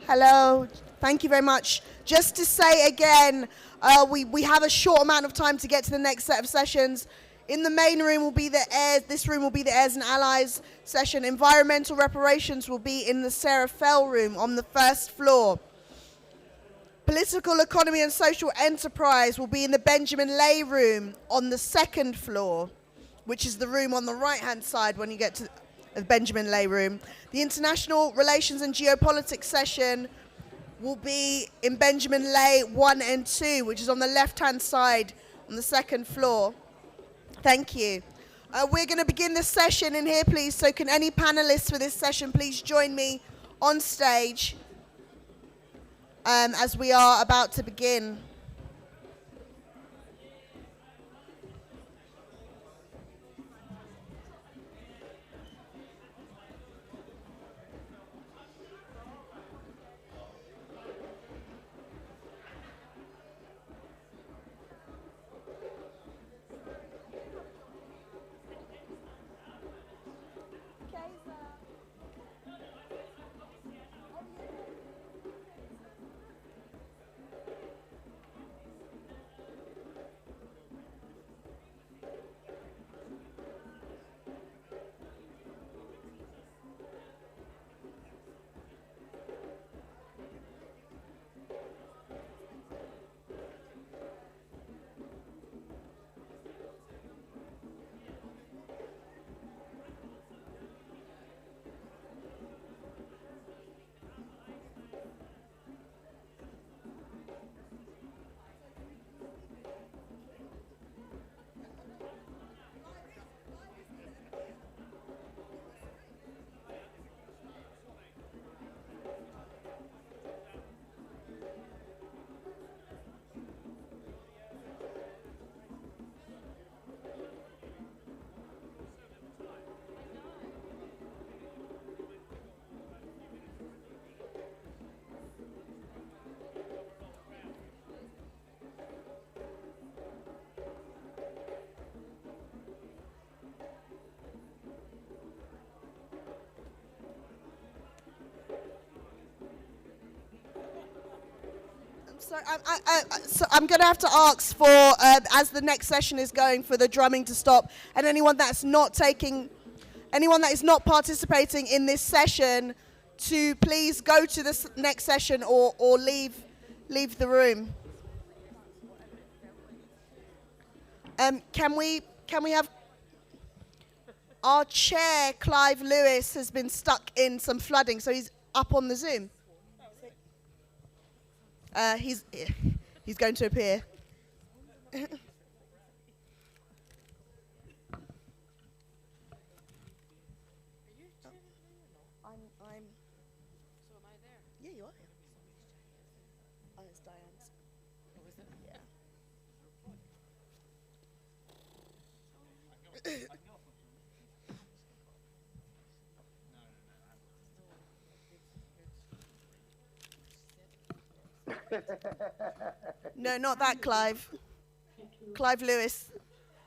Hello, thank you very much. Just to say again, we have a short amount of time to get to the next set of sessions. In the main room will be the heirs, this room will be the heirs and allies session. Environmental reparations will be in the Sarah Fell room on the first floor. Political economy and social enterprise will be in the Benjamin Lay room on the second floor, which is the room on the right-hand side when you get to the Benjamin Lay room. The international relations and geopolitics session will be in Benjamin Lay 1 and 2, which is on the left-hand side on the second floor. Thank you. We're going to begin the session in here, please. So can any panelists for this session please join me on stage as we are about to begin. So I'm going to have to ask for, as the next session is going, for the drumming to stop, and anyone that is not participating in this session to please go to the next session or leave the room. Can we have our chair, Clive Lewis, has been stuck in some flooding, so he's up on the Zoom. He's going to appear. I'm. So am I there? Yeah, you are here. Oh, it's Diane's. Oh, is it? Yeah. No, not that Clive. Clive Lewis.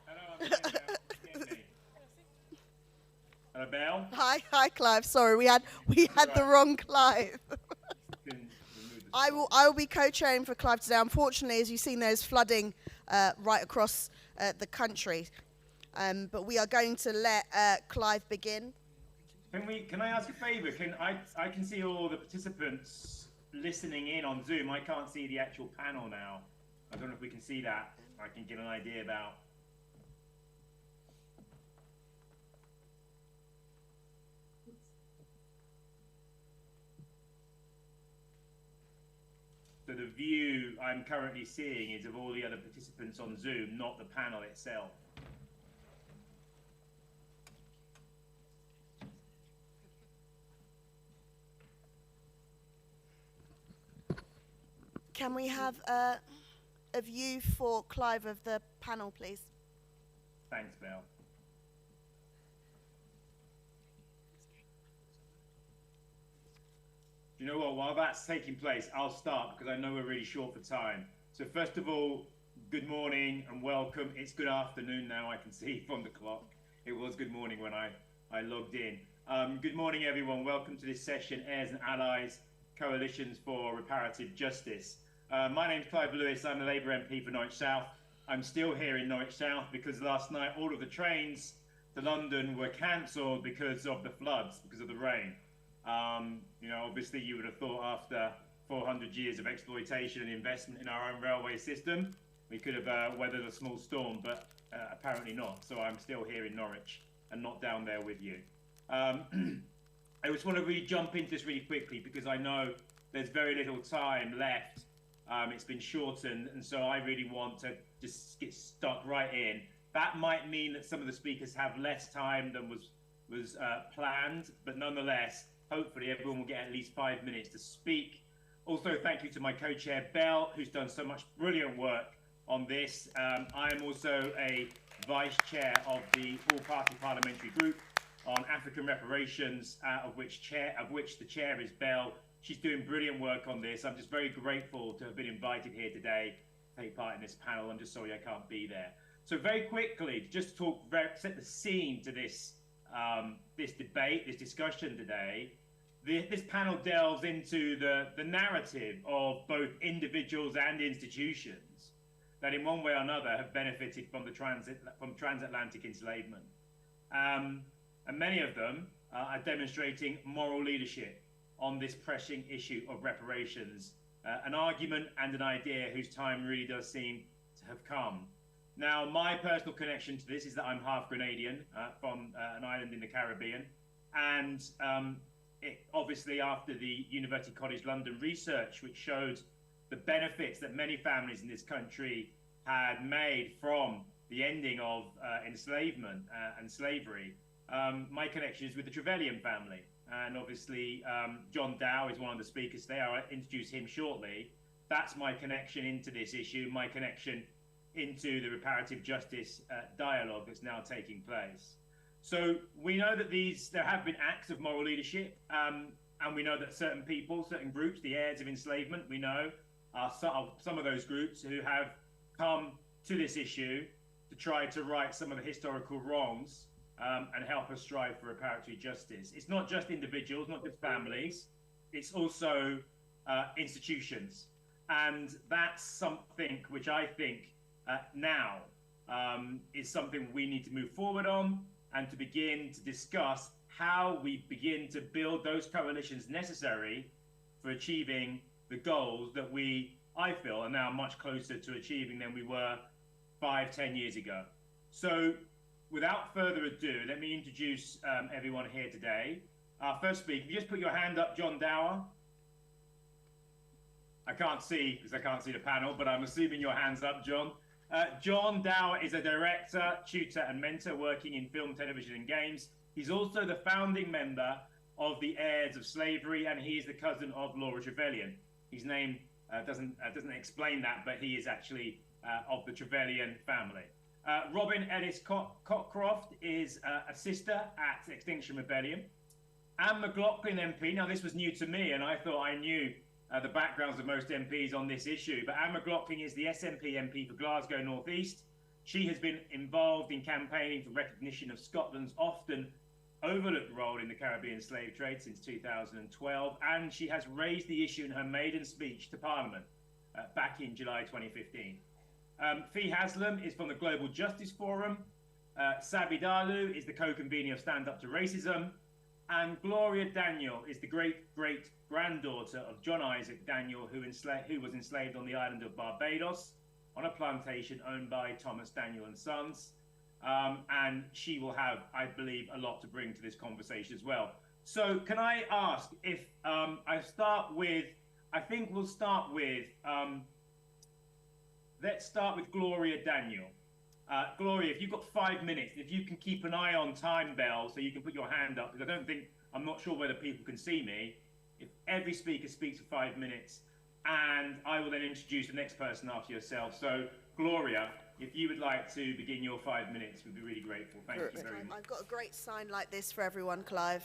Hello, hello, Belle. Hi, Clive. Sorry, we had the wrong Clive. I will be co-chairing for Clive today. Unfortunately, as you've seen, there's flooding right across the country, but we are going to let Clive begin. Can I ask a favour? I can see all the participants listening in on Zoom. I can't see the actual panel now. I don't know if we can see that. I can get an idea about. So the view I'm currently seeing is of all the other participants on Zoom, not the panel itself. Can we have a view for Clive of the panel, please? Thanks, Belle. Do you know what? While that's taking place, I'll start because I know we're really short for time. So first of all, good morning and welcome. It's good afternoon now, I can see from the clock. It was good morning when I logged in. Good morning, everyone. Welcome to this session, Heirs and Allies, Coalitions for Reparative Justice. My name's Clive Lewis. I'm the Labour MP for Norwich South. I'm still here in Norwich South because last night all of the trains to London were cancelled because of the floods, because of the rain. You know, obviously you would have thought after 400 years of exploitation and investment in our own railway system, we could have weathered a small storm, but apparently not. So I'm still here in Norwich and not down there with you. I just want to really jump into this really quickly because I know there's very little time left. It's been shortened, and so I really want to just get stuck right in. That might mean that some of the speakers have less time than was planned, but nonetheless, hopefully everyone will get at least 5 minutes to speak. Also, thank you to my co-chair, Belle, who's done so much brilliant work on this. I am also a vice chair of the all-party parliamentary group on African reparations, of which the chair is Belle. She's doing brilliant work on this. I'm just very grateful to have been invited here today to take part in this panel. I'm just sorry I can't be there. So very quickly, just to set the scene to this this debate, this discussion today. This panel delves into the narrative of both individuals and institutions that in one way or another have benefited from transatlantic enslavement. And many of them are demonstrating moral leadership on this pressing issue of reparations, an argument and an idea whose time really does seem to have come. Now, my personal connection to this is that I'm half Grenadian from an island in the Caribbean, and obviously after the University College London research, which showed the benefits that many families in this country had made from the ending of enslavement and slavery, my connection is with the Trevelyan family. And obviously, John Dower is one of the speakers today. I'll introduce him shortly. That's my connection into this issue, my connection into the reparative justice dialogue that's now taking place. So we know that there have been acts of moral leadership, and we know that certain people, certain groups, the heirs of enslavement, we know, are some of those groups who have come to this issue to try to right some of the historical wrongs and help us strive for reparatory justice. It's not just individuals, not just families, it's also institutions. And that's something which I think now is something we need to move forward on and to begin to discuss how we begin to build those coalitions necessary for achieving the goals that I feel, are now much closer to achieving than we were 5-10 years ago. So without further ado, let me introduce everyone here today. Our first speaker, if you just put your hand up, John Dower. I can't see because I can't see the panel, but I'm assuming your hand's up, John. John Dower is a director, tutor and mentor working in film, television and games. He's also the founding member of the Heirs of Slavery, and he is the cousin of Laura Trevelyan. His name doesn't explain that, but he is actually of the Trevelyan family. Robin Ellis-Cockcroft is a sister at Extinction Rebellion. Mclaughlin MP, now this was new to me, and I thought I knew the backgrounds of most MPs on this issue, but Mclaughlin is the SNP MP for Glasgow North East. She has been involved in campaigning for recognition of Scotland's often overlooked role in the Caribbean slave trade since 2012, and she has raised the issue in her maiden speech to Parliament back in July 2015. Haslam is from the Global Justice Forum. Sabby Dhalu is the co-convener of Stand Up to Racism. And Gloria Daniel is the great-granddaughter of John Isaac Daniel, who was enslaved on the island of Barbados on a plantation owned by Thomas Daniel and Sons. And she will have, I believe, a lot to bring to this conversation as well. So can I ask if let's start with Gloria Daniel. Gloria, if you've got 5 minutes, if you can keep an eye on time, Belle, so you can put your hand up, because I'm not sure whether people can see me. If every speaker speaks for 5 minutes, and I will then introduce the next person after yourself. So, Gloria, if you would like to begin your 5 minutes, we'd be really grateful. Thank you very much. I've got a great sign like this for everyone, Clive.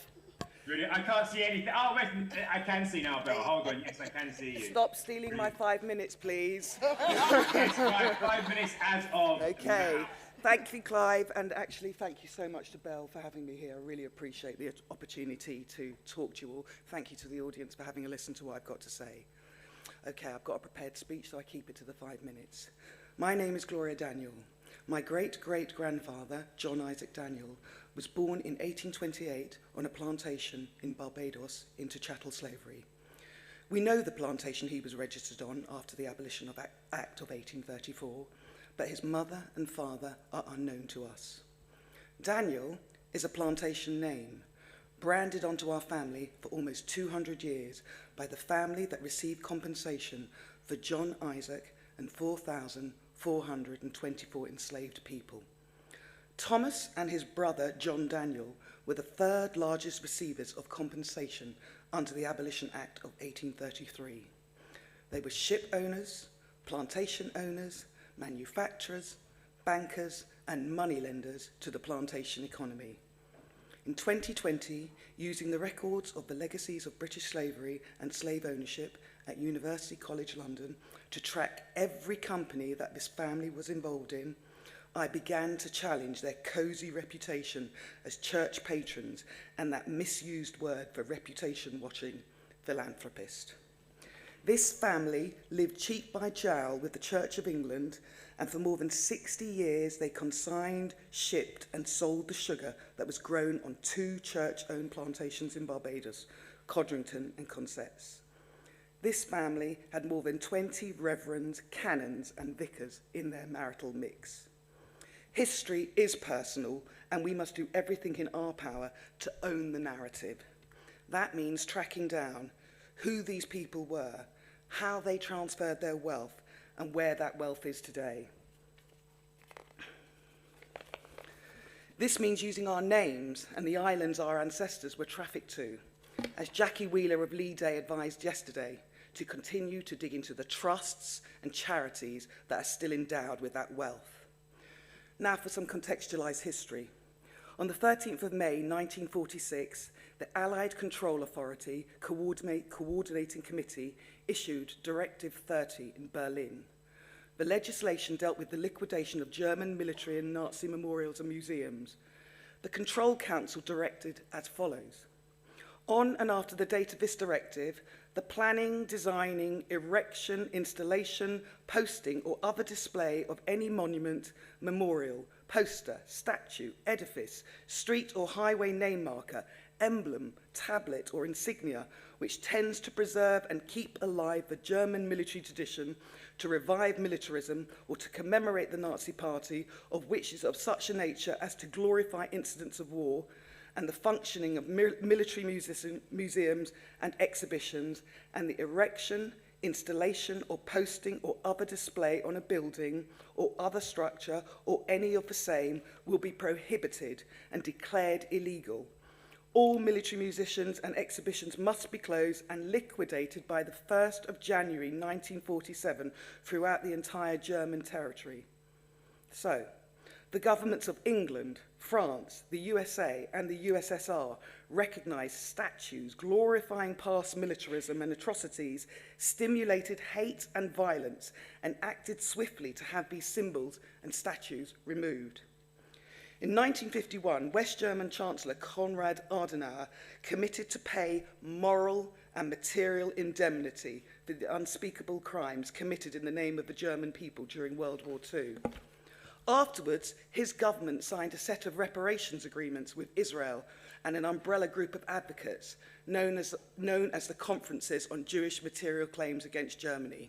Really? I can't see anything. Oh, wait, I can see now, Belle. Hold on. Yes, I can see you. Stop stealing my 5 minutes, please. Yes, 5 minutes as of Okay. now. Thank you, Clive, and actually thank you so much to Belle for having me here. I really appreciate the opportunity to talk to you all. Thank you to the audience for having a listen to what I've got to say. Okay, I've got a prepared speech, so I keep it to the 5 minutes. My name is Gloria Daniel. My great-great-grandfather, John Isaac Daniel, was born in 1828 on a plantation in Barbados into chattel slavery. We know the plantation he was registered on after the abolition of Act of 1834, but his mother and father are unknown to us. Daniel is a plantation name, branded onto our family for almost 200 years by the family that received compensation for John Isaac and 4,424 enslaved people. Thomas and his brother John Daniel were the third largest receivers of compensation under the Abolition Act of 1833. They were ship owners, plantation owners, manufacturers, bankers, and moneylenders to the plantation economy. In 2020, using the records of the legacies of British slavery and slave ownership at University College London to track every company that this family was involved in, I began to challenge their cosy reputation as church patrons and that misused word for reputation-watching philanthropist. This family lived cheek by jowl with the Church of England, and for more than 60 years they consigned, shipped and sold the sugar that was grown on 2 church-owned plantations in Barbados, Codrington and Concets. This family had more than 20 reverends, canons and vicars in their marital mix. History is personal, and we must do everything in our power to own the narrative. That means tracking down who these people were, how they transferred their wealth, and where that wealth is today. This means using our names and the islands our ancestors were trafficked to, as Jackie Wheeler of Lee Day advised yesterday, to continue to dig into the trusts and charities that are still endowed with that wealth. Now for some contextualised history. On the 13th of May 1946, the Allied Control Authority Coordinating Committee issued Directive 30 in Berlin. The legislation dealt with the liquidation of German military and Nazi memorials and museums. The Control Council directed as follows. On and after the date of this directive, the planning, designing, erection, installation, posting or other display of any monument, memorial, poster, statue, edifice, street or highway name marker, emblem, tablet or insignia which tends to preserve and keep alive the German military tradition, to revive militarism or to commemorate the Nazi Party, of which is of such a nature as to glorify incidents of war, and the functioning of military museums and exhibitions, and the erection, installation or posting or other display on a building or other structure or any of the same will be prohibited and declared illegal. All military musicians and exhibitions must be closed and liquidated by the 1st of January 1947 throughout the entire German territory. So, the governments of England, France, the USA and the USSR recognised statues glorifying past militarism and atrocities, stimulated hate and violence, and acted swiftly to have these symbols and statues removed. In 1951, West German Chancellor Konrad Adenauer committed to pay moral and material indemnity for the unspeakable crimes committed in the name of the German people during World War II. Afterwards, his government signed a set of reparations agreements with Israel and an umbrella group of advocates known as the Conferences on Jewish Material Claims Against Germany.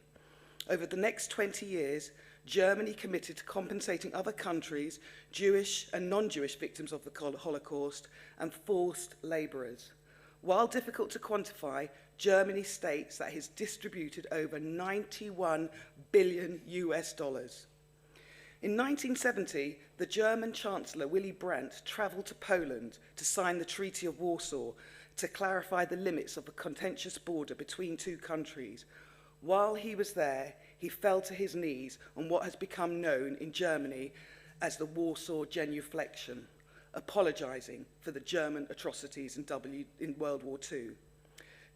Over the next 20 years, Germany committed to compensating other countries, Jewish and non-Jewish victims of the Holocaust, and forced labourers. While difficult to quantify, Germany states that it has distributed over $91 billion. In 1970, the German Chancellor Willy Brandt travelled to Poland to sign the Treaty of Warsaw to clarify the limits of the contentious border between 2 countries. While he was there, he fell to his knees on what has become known in Germany as the Warsaw genuflection, apologising for the German atrocities in World War II.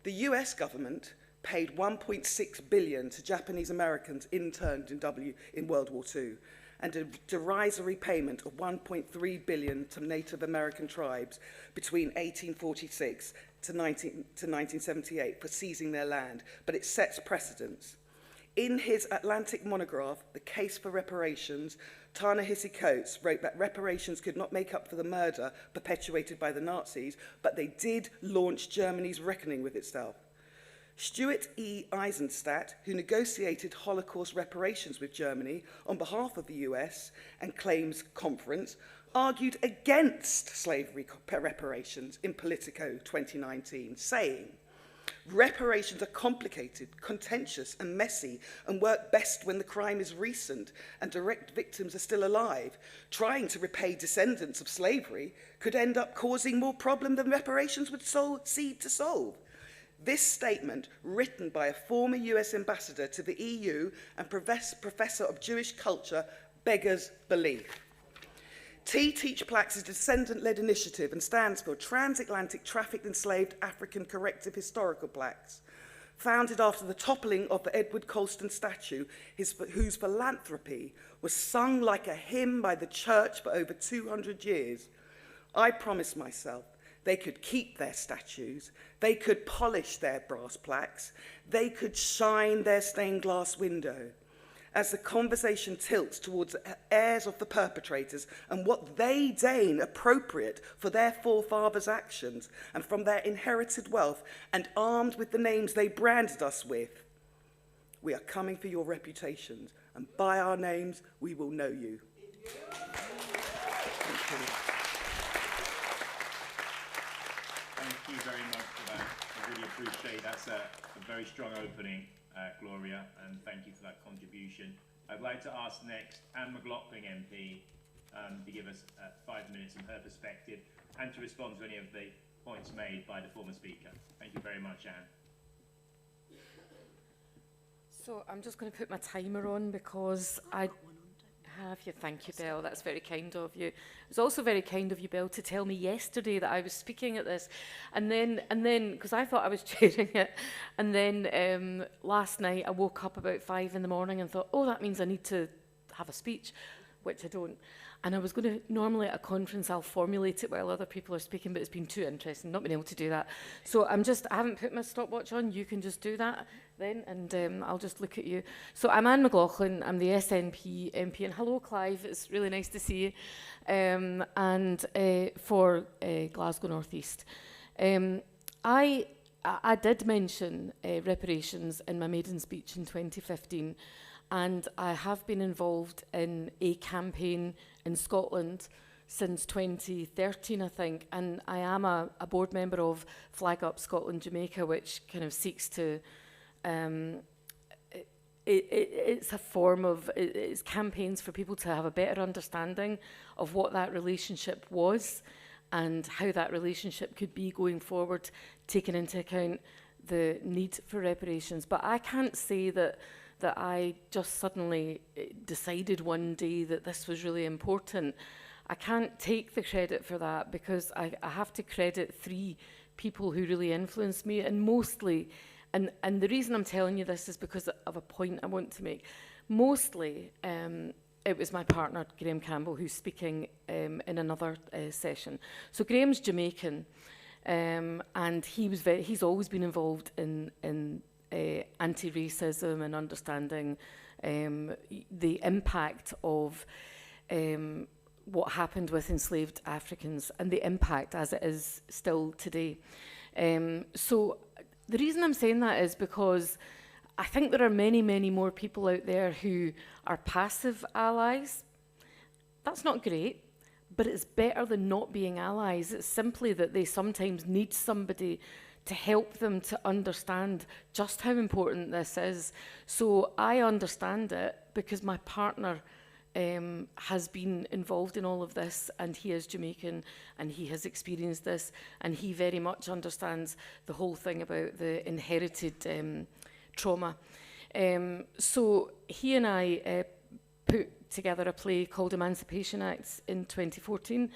The US government paid $1.6 billion to Japanese Americans interned in World War II, and a derisory payment of $1.3 billion to Native American tribes between 1846 to 1978 for seizing their land, but it sets precedents. In his Atlantic monograph, The Case for Reparations, Ta-Nehisi Coates wrote that reparations could not make up for the murder perpetuated by the Nazis, but they did launch Germany's reckoning with itself. Stuart E. Eisenstadt, who negotiated Holocaust reparations with Germany on behalf of the US and Claims Conference, argued against slavery reparations in Politico 2019, saying, reparations are complicated, contentious and messy and work best when the crime is recent and direct victims are still alive. Trying to repay descendants of slavery could end up causing more problem than reparations would seek to solve. This statement, written by a former US ambassador to the EU and professor of Jewish culture, beggars belief. TTEACH PLAQUES is a descendant-led initiative and stands for Transatlantic Trafficked Enslaved African Corrective Historical Plaques. Founded after the toppling of the Edward Colston statue, whose philanthropy was sung like a hymn by the church for over 200 years, I promised myself they could keep their statues, they could polish their brass plaques, they could shine their stained glass window. As the conversation tilts towards the heirs of the perpetrators and what they deign appropriate for their forefathers' actions and from their inherited wealth, and armed with the names they branded us with, we are coming for your reputations, and by our names we will know you. Thank you. Thank you very much for that. I really appreciate that's a very strong opening, Gloria, and thank you for that contribution. I'd like to ask next Mclaughlin MP to give us 5 minutes from her perspective and to respond to any of the points made by the former speaker. Thank you very much, Anne. So I'm just going to put my timer on because I have you. Thank you, Belle. That's very kind of you. It was also very kind of you, Belle, to tell me yesterday that I was speaking at this, and then because I thought I was chairing it, and then last night I woke up about 5 in the morning and thought, oh, that means I need to have a speech, which I don't. And I was going to, normally at a conference I'll formulate it while other people are speaking, but it's been too interesting, not been able to do that. So I haven't put my stopwatch on, you can just do that then, and I'll just look at you. So I'm Anne Mclaughlin, I'm the SNP MP, and hello Clive, it's really nice to see you, and for Glasgow North East. I did mention reparations in my maiden speech in 2015, and I have been involved in a campaign in Scotland since 2013, I think, and I am a board member of Flag Up Scotland Jamaica, which kind of seeks to, it's a form of, it's campaigns for people to have a better understanding of what that relationship was and how that relationship could be going forward, taking into account the need for reparations. But I can't say that I just suddenly decided one day that this was really important. I can't take the credit for that because I have to credit 3 people who really influenced me, and mostly, and the reason I'm telling you this is because of a point I want to make. Mostly, it was my partner, Graham Campbell, who's speaking in another session. So Graham's Jamaican, and he's always been involved in anti-racism and understanding the impact of what happened with enslaved Africans and the impact as it is still today. So the reason I'm saying that is because I think there are many, many more people out there who are passive allies. That's not great, but it's better than not being allies. It's simply that they sometimes need somebody to help them to understand just how important this is. So I understand it because my partner has been involved in all of this, and he is Jamaican and he has experienced this, and he very much understands the whole thing about the inherited trauma. So he and I put together a play called Emancipation Acts in 2014,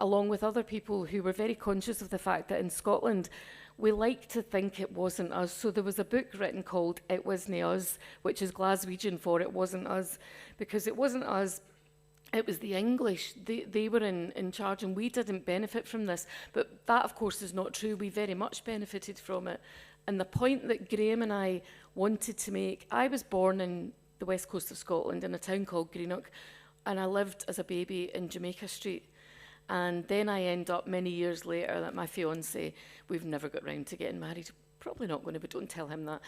along with other people who were very conscious of the fact that in Scotland we like to think it wasn't us. So there was a book written called It Wasn't Us, which is Glaswegian for It Wasn't Us, because it wasn't us, it was the English. They were in charge, and we didn't benefit from this. But that, of course, is not true. We very much benefited from it. And the point that Graham and I wanted to make, I was born in the west coast of Scotland in a town called Greenock, and I lived as a baby in Jamaica Street. And then I end up many years later that my fiancé, we've never got round to getting married. Probably not going to, but don't tell him that.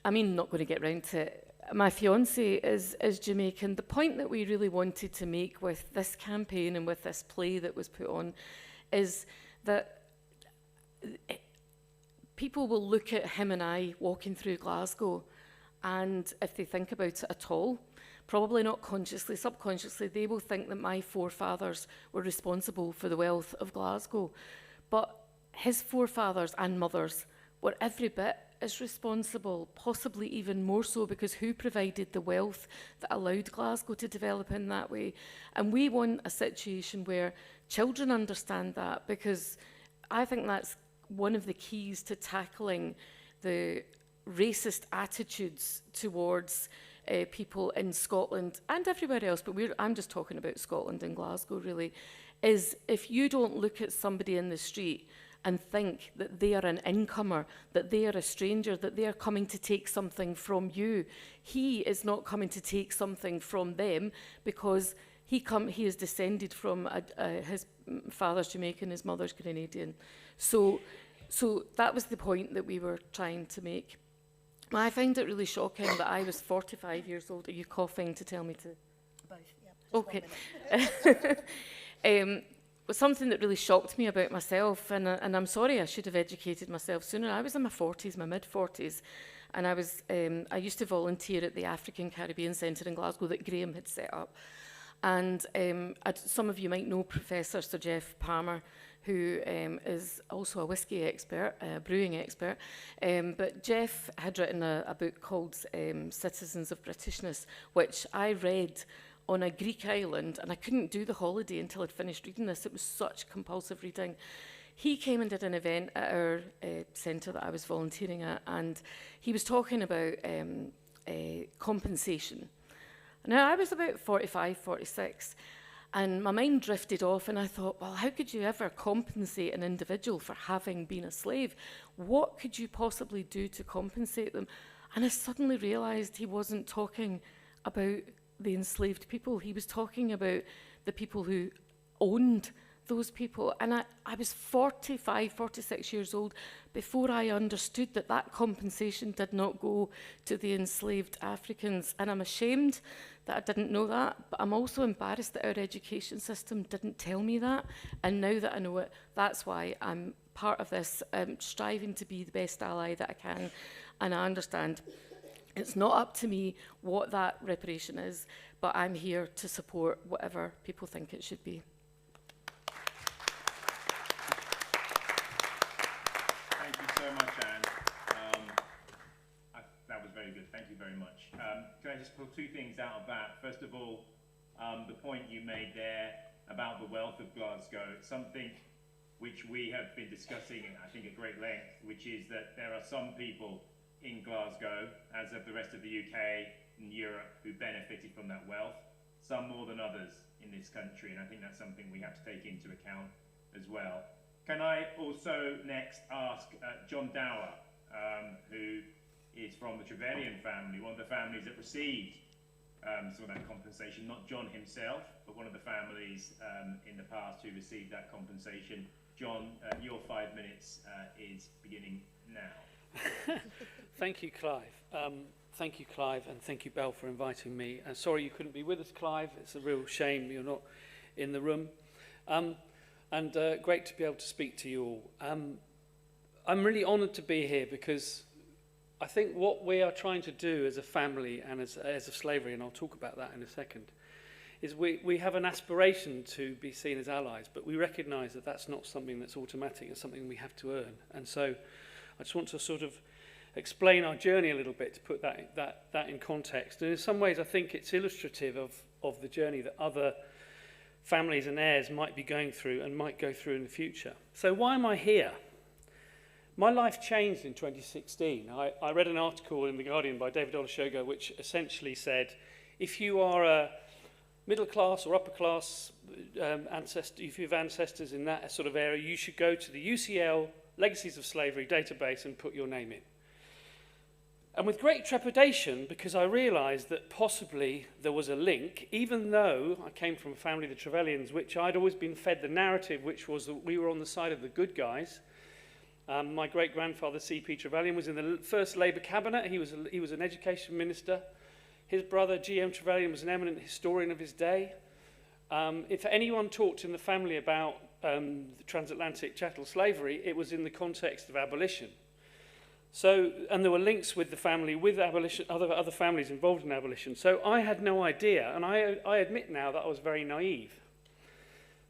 I mean, not going to get round to it. My fiancé is Jamaican. The point that we really wanted to make with this campaign and with this play that was put on is that people will look at him and I walking through Glasgow, and if they think about it at all, probably not consciously, subconsciously, they will think that my forefathers were responsible for the wealth of Glasgow. But his forefathers and mothers were every bit as responsible, possibly even more so, because who provided the wealth that allowed Glasgow to develop in that way? And we want a situation where children understand that, because I think that's one of the keys to tackling the racist attitudes towards people in Scotland and everywhere else, but I'm just talking about Scotland and Glasgow really, is if you don't look at somebody in the street and think that they are an incomer, that they are a stranger, that they are coming to take something from you, he is not coming to take something from them, because he is descended from his father's Jamaican, his mother's Grenadian. So that was the point that we were trying to make. I find it really shocking that I was 45 years old. Are you coughing to tell me to? Both, yeah. Okay. Was something that really shocked me about myself, and I'm sorry, I should have educated myself sooner. I was in my 40s, my mid-40s, and I used to volunteer at the Afrikan Caribbean Centre in Glasgow that Graham had set up. And some of you might know Professor Sir Jeff Palmer, who is also a whisky expert, a brewing expert. But Jeff had written a book called Citizens of Britishness, which I read on a Greek island, and I couldn't do the holiday until I'd finished reading this. It was such compulsive reading. He came and did an event at our centre that I was volunteering at, and he was talking about compensation. Now, I was about 45, 46, and my mind drifted off, and I thought, well, how could you ever compensate an individual for having been a slave? What could you possibly do to compensate them? And I suddenly realised he wasn't talking about the enslaved people. He was talking about the people who owned those people. And I was 45, 46 years old before I understood that that compensation did not go to the enslaved Africans. And I'm ashamed that I didn't know that, but I'm also embarrassed that our education system didn't tell me that. And now that I know it, that's why I'm part of this, striving to be the best ally that I can. And I understand it's not up to me what that reparation is, but I'm here to support whatever people think it should be. Thank you so much, Anne. That was very good. Thank you very much. Can I just pull two things out of that? First of all, the point you made there about the wealth of Glasgow. It's something which we have been discussing, I think, at great length, which is that there are some people in Glasgow, as of the rest of the UK and Europe, who benefited from that wealth, some more than others in this country, and I think that's something we have to take into account as well. Can I also next ask John Dower, who is from the Trevelyan family, one of the families that received some of that compensation, not John himself, but one of the families in the past who received that compensation. John, your 5 minutes is beginning now. Thank you, Clive. Thank you, Clive, and thank you, Belle, for inviting me. Sorry you couldn't be with us, Clive. It's a real shame you're not in the room. And great to be able to speak to you all. I'm really honoured to be here because I think what we are trying to do as a family and as heirs of slavery, and I'll talk about that in a second, is we have an aspiration to be seen as allies, but we recognise that that's not something that's automatic. It's something we have to earn. And so I just want to sort of explain our journey a little bit to put that in context. And in some ways, I think it's illustrative of the journey that other families and heirs might be going through and might go through in the future. So why am I here? My life changed in 2016. I read an article in The Guardian by David Olusoga which essentially said, if you are a middle class or upper class ancestor, if you have ancestors in that sort of area, you should go to the UCL Legacies of Slavery database and put your name in. And with great trepidation, because I realised that possibly there was a link, even though I came from a family, the Trevelyan's, which I'd always been fed the narrative, which was that we were on the side of the good guys. My great-grandfather, C.P. Trevelyan, was in the first Labour cabinet. He was an education minister. His brother, G.M. Trevelyan, was an eminent historian of his day. If anyone talked in the family about the transatlantic chattel slavery, it was in the context of abolition. So, and there were links with the family, with abolition, other families involved in abolition. So I had no idea, and I admit now that I was very naive.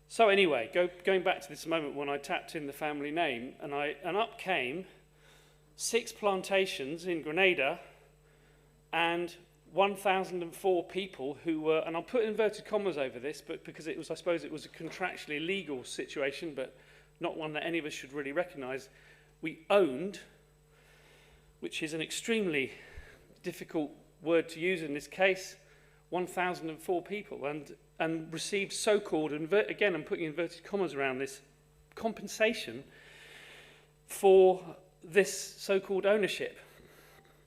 So anyway, going back to this moment when I tapped in the family name, and up came 6 plantations in Grenada and 1,004 people who were, and I'll put inverted commas over this, but because it was, I suppose it was a contractually legal situation, but not one that any of us should really recognise, we owned, which is an extremely difficult word to use in this case, 1,004 people, and received so-called, again I'm putting inverted commas around this, compensation for this so-called ownership,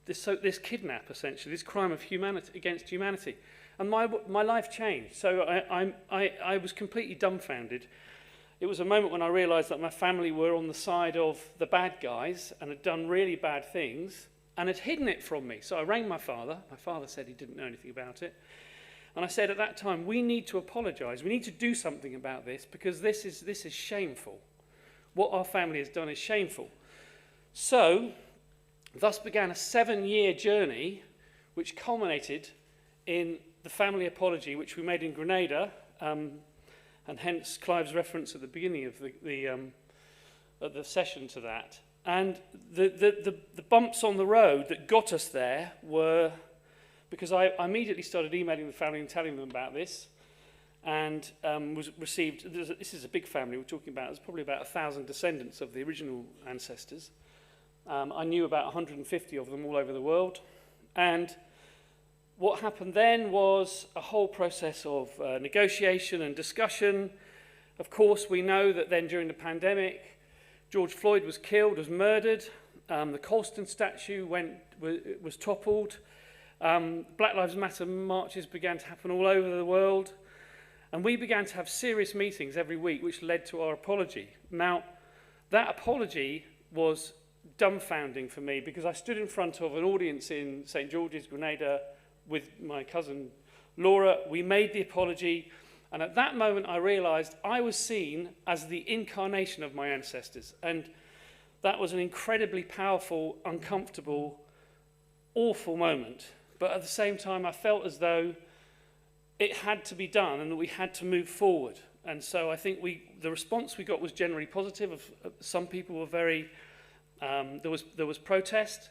this kidnap essentially, this crime of humanity against humanity. And my life changed, so I was completely dumbfounded. It was a moment when I realised that my family were on the side of the bad guys and had done really bad things and had hidden it from me. So I rang my father. My father said he didn't know anything about it. And I said at that time, we need to apologise. We need to do something about this because this is shameful. What our family has done is shameful. So, thus began a 7-year journey which culminated in the family apology which we made in Grenada, and hence Clive's reference at the beginning of the session to that. And the bumps on the road that got us there were, because I immediately started emailing the family and telling them about this, and was received, this is a big family we're talking about, there's probably about 1,000 descendants of the original ancestors. I knew about 150 of them all over the world, and what happened then was a whole process of negotiation and discussion. Of course, we know that then during the pandemic, George Floyd was killed, was murdered. The Colston statue was toppled. Black Lives Matter marches began to happen all over the world. And we began to have serious meetings every week, which led to our apology. Now, that apology was dumbfounding for me because I stood in front of an audience in St. George's, Grenada, with my cousin Laura. We made the apology, and at that moment I realised I was seen as the incarnation of my ancestors, and that was an incredibly powerful, uncomfortable, awful moment. But at the same time I felt as though it had to be done and that we had to move forward. And so I think the response we got was generally positive. Some people were very, there was protest.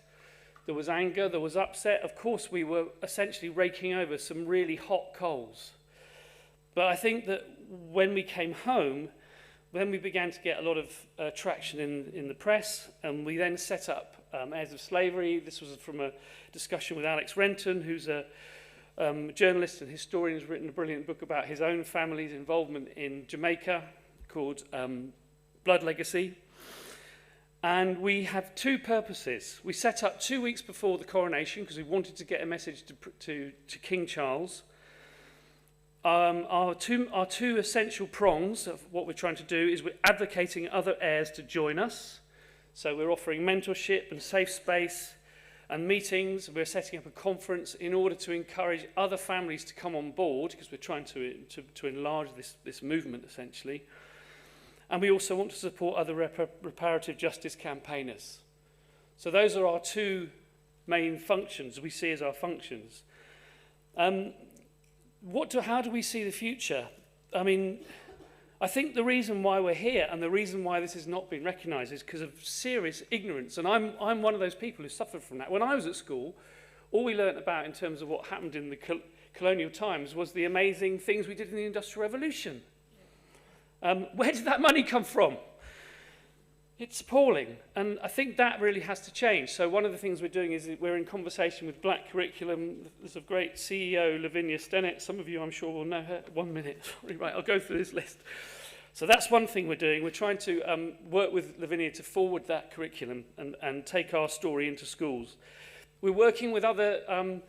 There was anger, there was upset. Of course, we were essentially raking over some really hot coals. But I think that when we came home, then we began to get a lot of traction in the press, and we then set up Heirs of Slavery. This was from a discussion with Alex Renton, who's a journalist and historian, who's written a brilliant book about his own family's involvement in Jamaica called Blood Legacy. And we have 2 purposes. We set up 2 weeks before the coronation because we wanted to get a message to King Charles. Our two essential prongs of what we're trying to do is we're advocating other heirs to join us. So we're offering mentorship and safe space and meetings. We're setting up a conference in order to encourage other families to come on board because we're trying to enlarge this movement essentially. And we also want to support other reparative justice campaigners. So those are our 2 main functions we see as our functions. How do we see the future? I mean, I think the reason why we're here and the reason why this has not been recognised is because of serious ignorance. And I'm one of those people who suffered from that. When I was at school, all we learnt about in terms of what happened in the colonial times was the amazing things we did in the Industrial Revolution. Where did that money come from? It's appalling, and I think that really has to change. So one of the things we're doing is we're in conversation with Black Curriculum. There's a great CEO, Lavinia Stennett. Some of you, I'm sure, will know her. 1 minute. Right, I'll go through this list. So that's one thing we're doing. We're trying to work with Lavinia to forward that curriculum and take our story into schools. We're working with other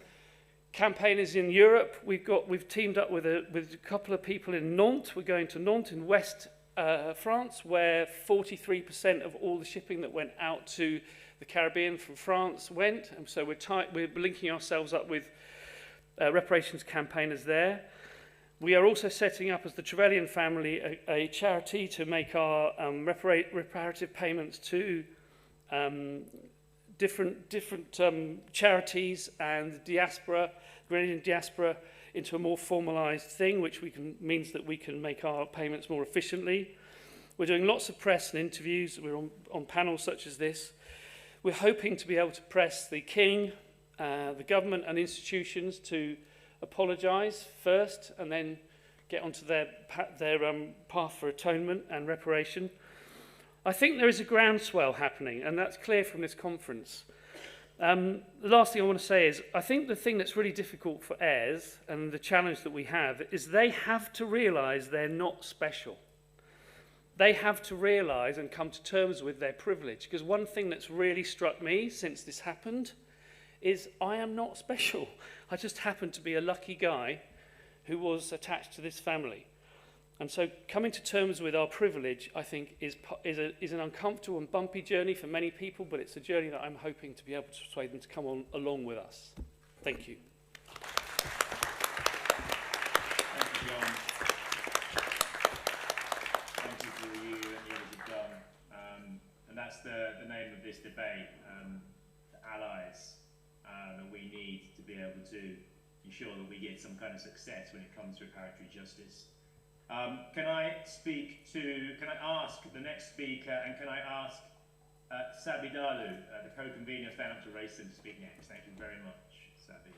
campaigners in Europe. We've teamed up with a couple of people in Nantes. We're going to Nantes in West France, where 43% of all the shipping that went out to the Caribbean from France went. And so we're linking ourselves up with reparations campaigners there. We are also setting up, as the Trevelyan family, a charity to make our reparative payments to different charities and the diaspora, Grenadian diaspora, into a more formalised thing, which means that we can make our payments more efficiently. We're doing lots of press and interviews. We're on panels such as this. We're hoping to be able to press the King, the government and institutions to apologise first and then get onto their path for atonement and reparation. I think there is a groundswell happening, and that's clear from this conference. The last thing I want to say is, I think the thing that's really difficult for heirs, and the challenge that we have, is they have to realise they're not special. They have to realise and come to terms with their privilege. Because one thing that's really struck me since this happened is I am not special. I just happen to be a lucky guy who was attached to this family. And so coming to terms with our privilege, I think, is an uncomfortable and bumpy journey for many people, but it's a journey that I'm hoping to be able to persuade them to come on along with us. Thank you. Thank you, John. Thank you for you and the others have done. And that's the name of this debate, the allies that we need to be able to ensure that we get some kind of success when it comes to reparatory justice. Can I ask the next speaker, and can I ask Sabby Dhalu, the co-convener of Stand Up to Racism, to speak next? Thank you very much, Sabby.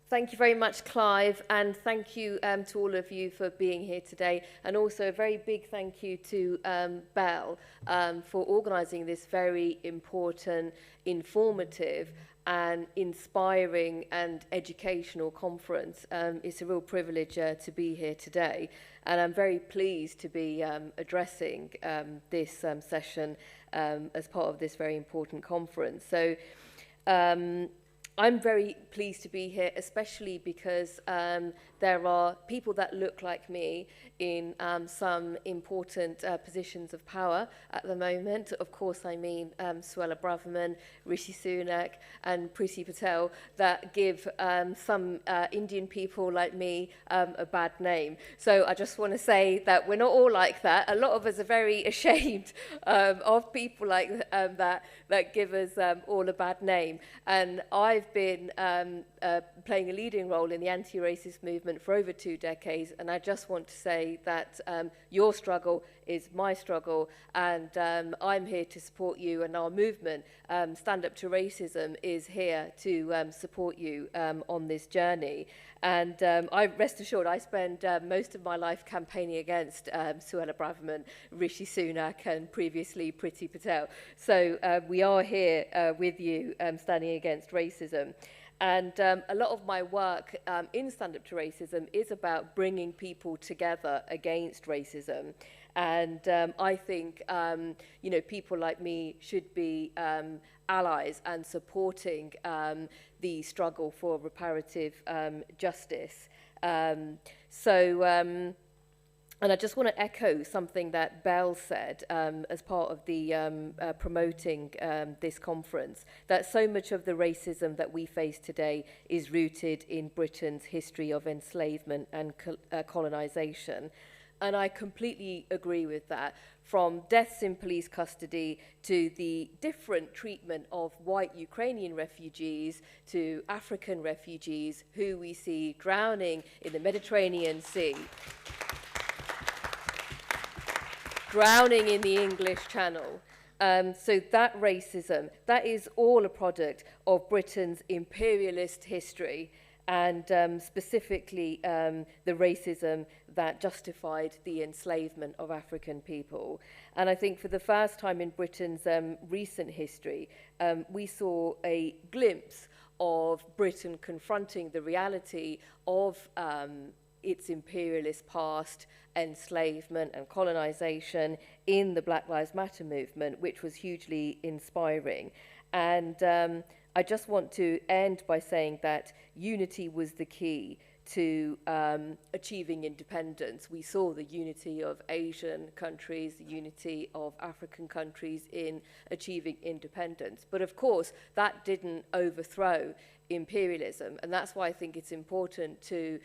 Thank you very much, Clive, and thank you to all of you for being here today, and also a very big thank you to Belle for organising this very important, informative and inspiring and educational conference. It's a real privilege to be here today, and I'm very pleased to be addressing this session as part of this very important conference. So I'm very pleased to be here, especially because there are people that look like me in some important positions of power at the moment. Of course, I mean Suella Braverman, Rishi Sunak and Priti Patel, that give some Indian people like me a bad name. So I just want to say that we're not all like that. A lot of us are very ashamed of people like that give us all a bad name. And I've been playing a leading role in the anti-racist movement for over 2 decades, and I just want to say that your struggle is my struggle, and I'm here to support you, and our movement, Stand Up to Racism, is here to support you on this journey. And I rest assured, I spend most of my life campaigning against Suella Braverman, Rishi Sunak, and previously Priti Patel. So we are here with you, standing against racism. And a lot of my work in Stand Up to Racism is about bringing people together against racism. And I think, people like me should be allies and supporting the struggle for reparative justice. And I just want to echo something that Belle said as part of the promoting this conference, that so much of the racism that we face today is rooted in Britain's history of enslavement and colonisation. And I completely agree with that. From deaths in police custody to the different treatment of white Ukrainian refugees to African refugees who we see drowning in the Mediterranean Sea, drowning in the English Channel. So that racism, that is all a product of Britain's imperialist history. and specifically the racism that justified the enslavement of African people. And I think for the first time in Britain's recent history, we saw a glimpse of Britain confronting the reality of its imperialist past, enslavement and colonization in the Black Lives Matter movement, which was hugely inspiring. And I just want to end by saying that unity was the key to achieving independence. We saw the unity of Asian countries, the unity of African countries in achieving independence. But of course, that didn't overthrow imperialism. And that's why I think it's important to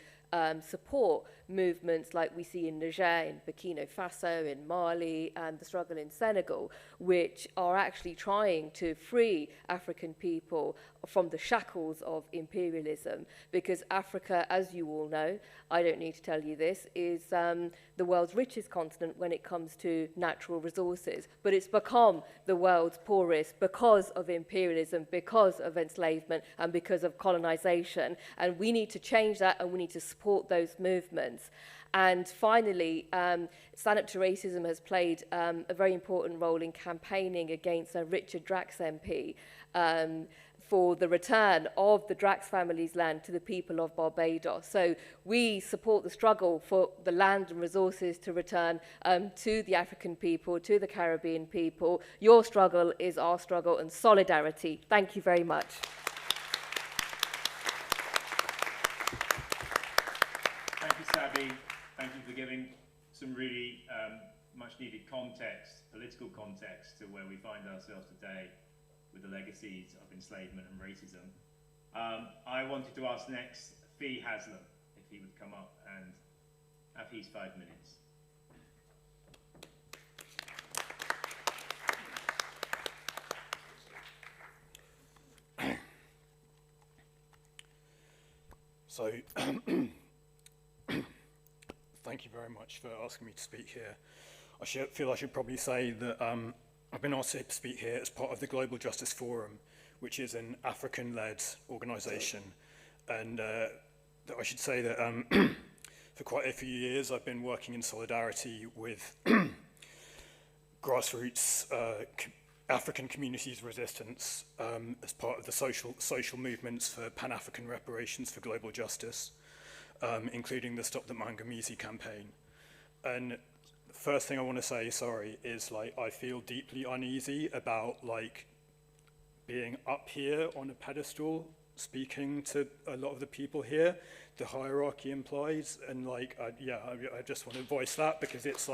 support movements like we see in Niger, in Burkina Faso, in Mali, and the struggle in Senegal, which are actually trying to free African people from the shackles of imperialism. Because Africa, as you all know, I don't need to tell you this, is the world's richest continent when it comes to natural resources. But it's become the world's poorest because of imperialism, because of enslavement, and because of colonization. And we need to change that, and we need to support those movements. And finally, Stand Up to Racism has played a very important role in campaigning against Richard Drax MP for the return of the Drax family's land to the people of Barbados. So we support the struggle for the land and resources to return to the African people, to the Caribbean people. Your struggle is our struggle, and solidarity. Thank you very much. Thank you, Sabby. Thank you for giving some really much needed context, political context, to where we find ourselves today with the legacies of enslavement and racism. I wanted to ask next Fee Haslam if he would come up and have his 5 minutes. So, thank you very much for asking me to speak here. I feel I should probably say that I've been asked to speak here as part of the Global Justice Forum, which is an African-led organisation. And I should say that for quite a few years I've been working in solidarity with grassroots African communities' resistance as part of the social movements for Pan-African reparations for global justice, including the Stop the Mangamizi campaign. And the first thing I want to say, is I feel deeply uneasy about being up here on a pedestal speaking to a lot of the people here. The hierarchy implies, and I just want to voice that because it's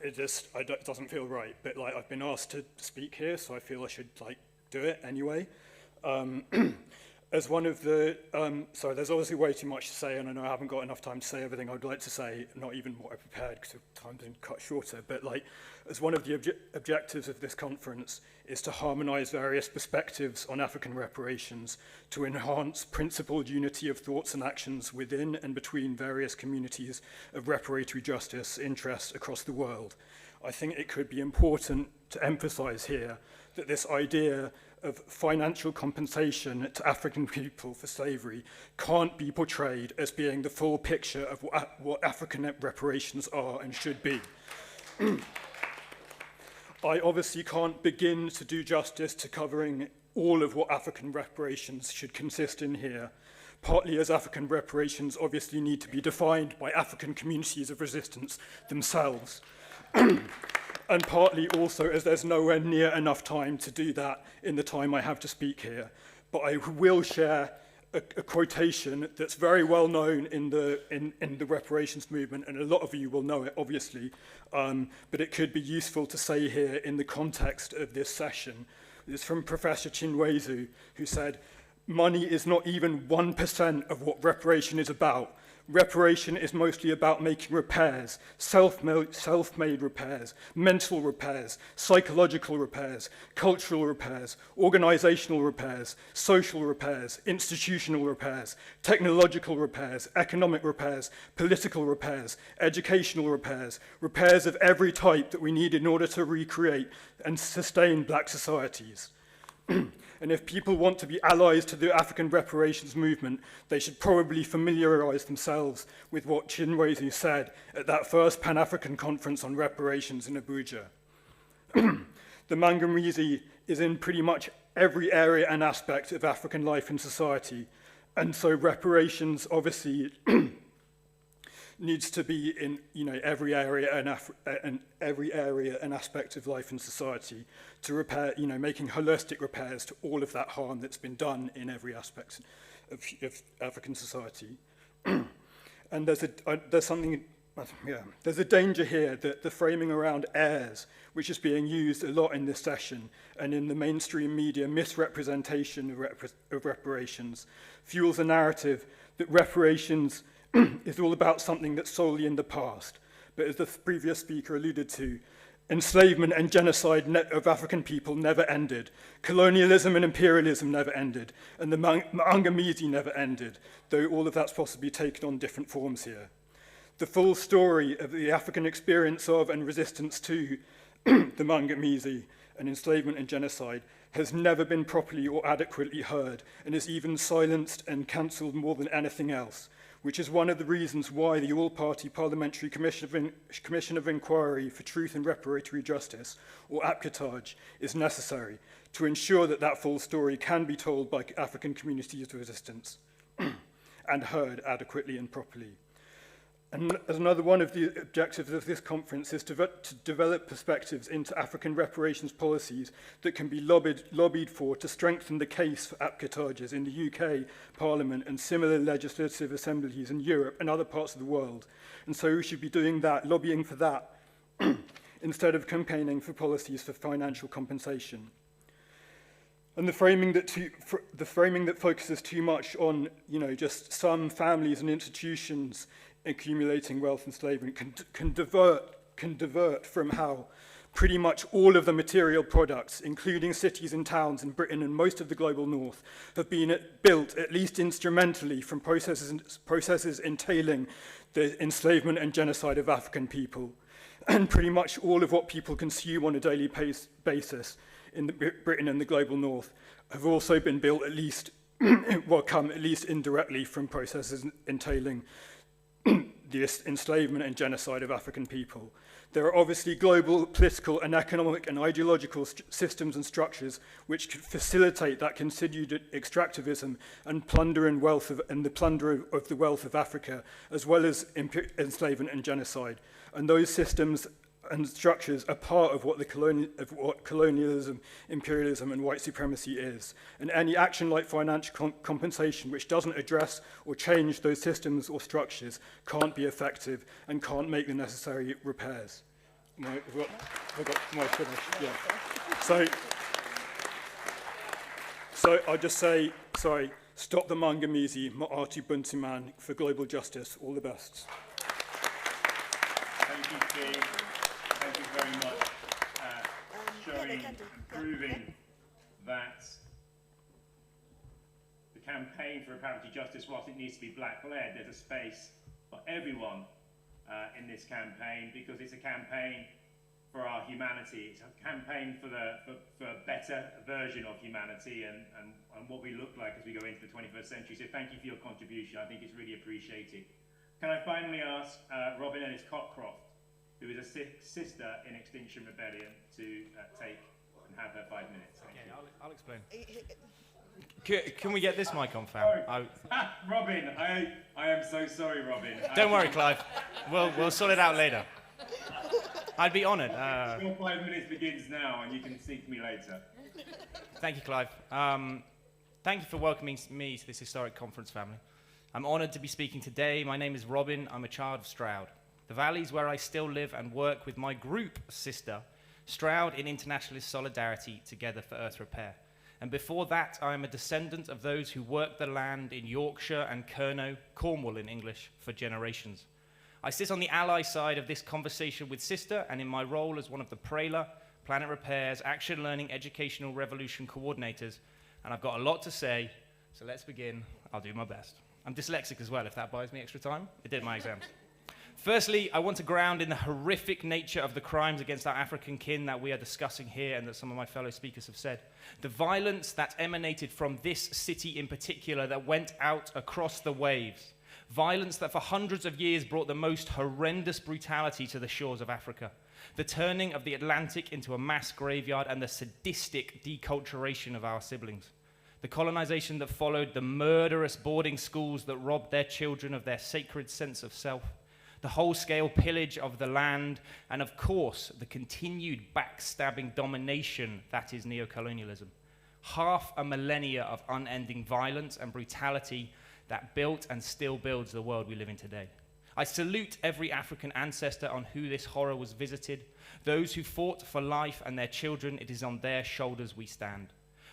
it doesn't feel right. But I've been asked to speak here, so I feel I should do it anyway. As one of the, there's obviously way too much to say, and I know I haven't got enough time to say everything I'd like to say, not even what I prepared because time's been cut shorter, but as one of the objectives of this conference is to harmonise various perspectives on African reparations to enhance principled unity of thoughts and actions within and between various communities of reparatory justice interests across the world. I think it could be important to emphasise here that this idea of financial compensation to African people for slavery can't be portrayed as being the full picture of what African reparations are and should be. I obviously can't begin to do justice to covering all of what African reparations should consist in here, partly as African reparations obviously need to be defined by African communities of resistance themselves. And partly also as there's nowhere near enough time to do that in the time I have to speak here. But I will share a quotation that's very well known in the reparations movement, and a lot of you will know it, obviously, but it could be useful to say here in the context of this session. It's from Professor Chinwezu, who said, "Money is not even 1% of what reparation is about. Reparation is mostly about making repairs, self-made repairs, mental repairs, psychological repairs, cultural repairs, organizational repairs, social repairs, institutional repairs, technological repairs, economic repairs, political repairs, educational repairs, repairs of every type that we need in order to recreate and sustain black societies." And if people want to be allies to the African reparations movement, they should probably familiarise themselves with what Chinwezu said at that first Pan-African conference on reparations in Abuja. The Mangamizi is in pretty much every area and aspect of African life and society, and so reparations obviously needs to be in every area and aspect of life and society to repair, making holistic repairs to all of that harm that's been done in every aspect of African society. And there's a danger here that the framing around heirs, which is being used a lot in this session and in the mainstream media misrepresentation of reparations, fuels a narrative that reparations is all about something that's solely in the past. But as the previous speaker alluded to, enslavement and genocide of African people never ended. Colonialism and imperialism never ended. And the Mangamizi never ended, though all of that's possibly taken on different forms here. The full story of the African experience of and resistance to the Mangamizi and enslavement and genocide has never been properly or adequately heard, and is even silenced and cancelled more than anything else, which is one of the reasons why the All-Party Parliamentary Commission of Inquiry for Truth and Reparatory Justice, or APCATAJ, is necessary to ensure that that full story can be told by African communities of resistance and heard adequately and properly. And as another one of the objectives of this conference is to develop perspectives into African reparations policies that can be lobbied for to strengthen the case for APCATAJs in the UK Parliament and similar legislative assemblies in Europe and other parts of the world. And so we should be doing that, lobbying for that, instead of campaigning for policies for financial compensation. And the framing that focuses too much on, just some families and institutions accumulating wealth and slavery can divert from how pretty much all of the material products, including cities and towns in Britain and most of the global north, have been built, at least instrumentally, from processes entailing the enslavement and genocide of African people. And pretty much all of what people consume on a daily basis in Britain and the global north have also been built at least, come at least indirectly from processes entailing the enslavement and genocide of African people. There are obviously global political and economic and ideological systems and structures which could facilitate that continued extractivism and plunder and the plunder of the wealth of Africa, as well as enslavement and genocide. And those systems and structures are part of what colonialism, imperialism, and white supremacy is. And any action like financial compensation which doesn't address or change those systems or structures can't be effective and can't make the necessary repairs. I've got my finish, yeah. So I'll just say, sorry, stop the Mangamizi, Ma'atu Buntiman for global justice. All the best. Thank you, Steve. Thank you very much. Proving that the campaign for reparative justice, whilst it needs to be black-led, there's a space for everyone in this campaign, because it's a campaign for our humanity. It's a campaign for a better version of humanity and what we look like as we go into the 21st century. So thank you for your contribution. I think it's really appreciated. Can I finally ask Robin Ellis-Cockcroft, who is a sister in Extinction Rebellion, to take and have her 5 minutes. Thank you. I'll explain. Can we get this mic on, fam? Robin, I am so sorry, Robin. Don't worry, Clive. We'll sort it out later. I'd be honoured. Your 5 minutes begins now, and you can speak to me later. Thank you, Clive. Thank you for welcoming me to this historic conference, family. I'm honoured to be speaking today. My name is Robin. I'm a child of Stroud, the valleys where I still live and work with my group sister, Stroud in internationalist solidarity together for Earth Repair. And before that, I am a descendant of those who worked the land in Yorkshire and Kernow, Cornwall in English, for generations. I sit on the ally side of this conversation with Sister, and in my role as one of the PRALA, Planet Repair's Action Learning Educational Revolution coordinators, and I've got a lot to say, so let's begin. I'll do my best. I'm dyslexic as well, if that buys me extra time. It did my exams. Firstly, I want to ground in the horrific nature of the crimes against our African kin that we are discussing here and that some of my fellow speakers have said. The violence that emanated from this city in particular that went out across the waves. Violence that for hundreds of years brought the most horrendous brutality to the shores of Africa. The turning of the Atlantic into a mass graveyard and the sadistic deculturation of our siblings. The colonization that followed, the murderous boarding schools that robbed their children of their sacred sense of self. The whole-scale pillage of the land, and of course, the continued backstabbing domination that is neocolonialism. Half a millennia of unending violence and brutality that built and still builds the world we live in today. I salute every African ancestor on who this horror was visited. Those who fought for life and their children, it is on their shoulders we stand.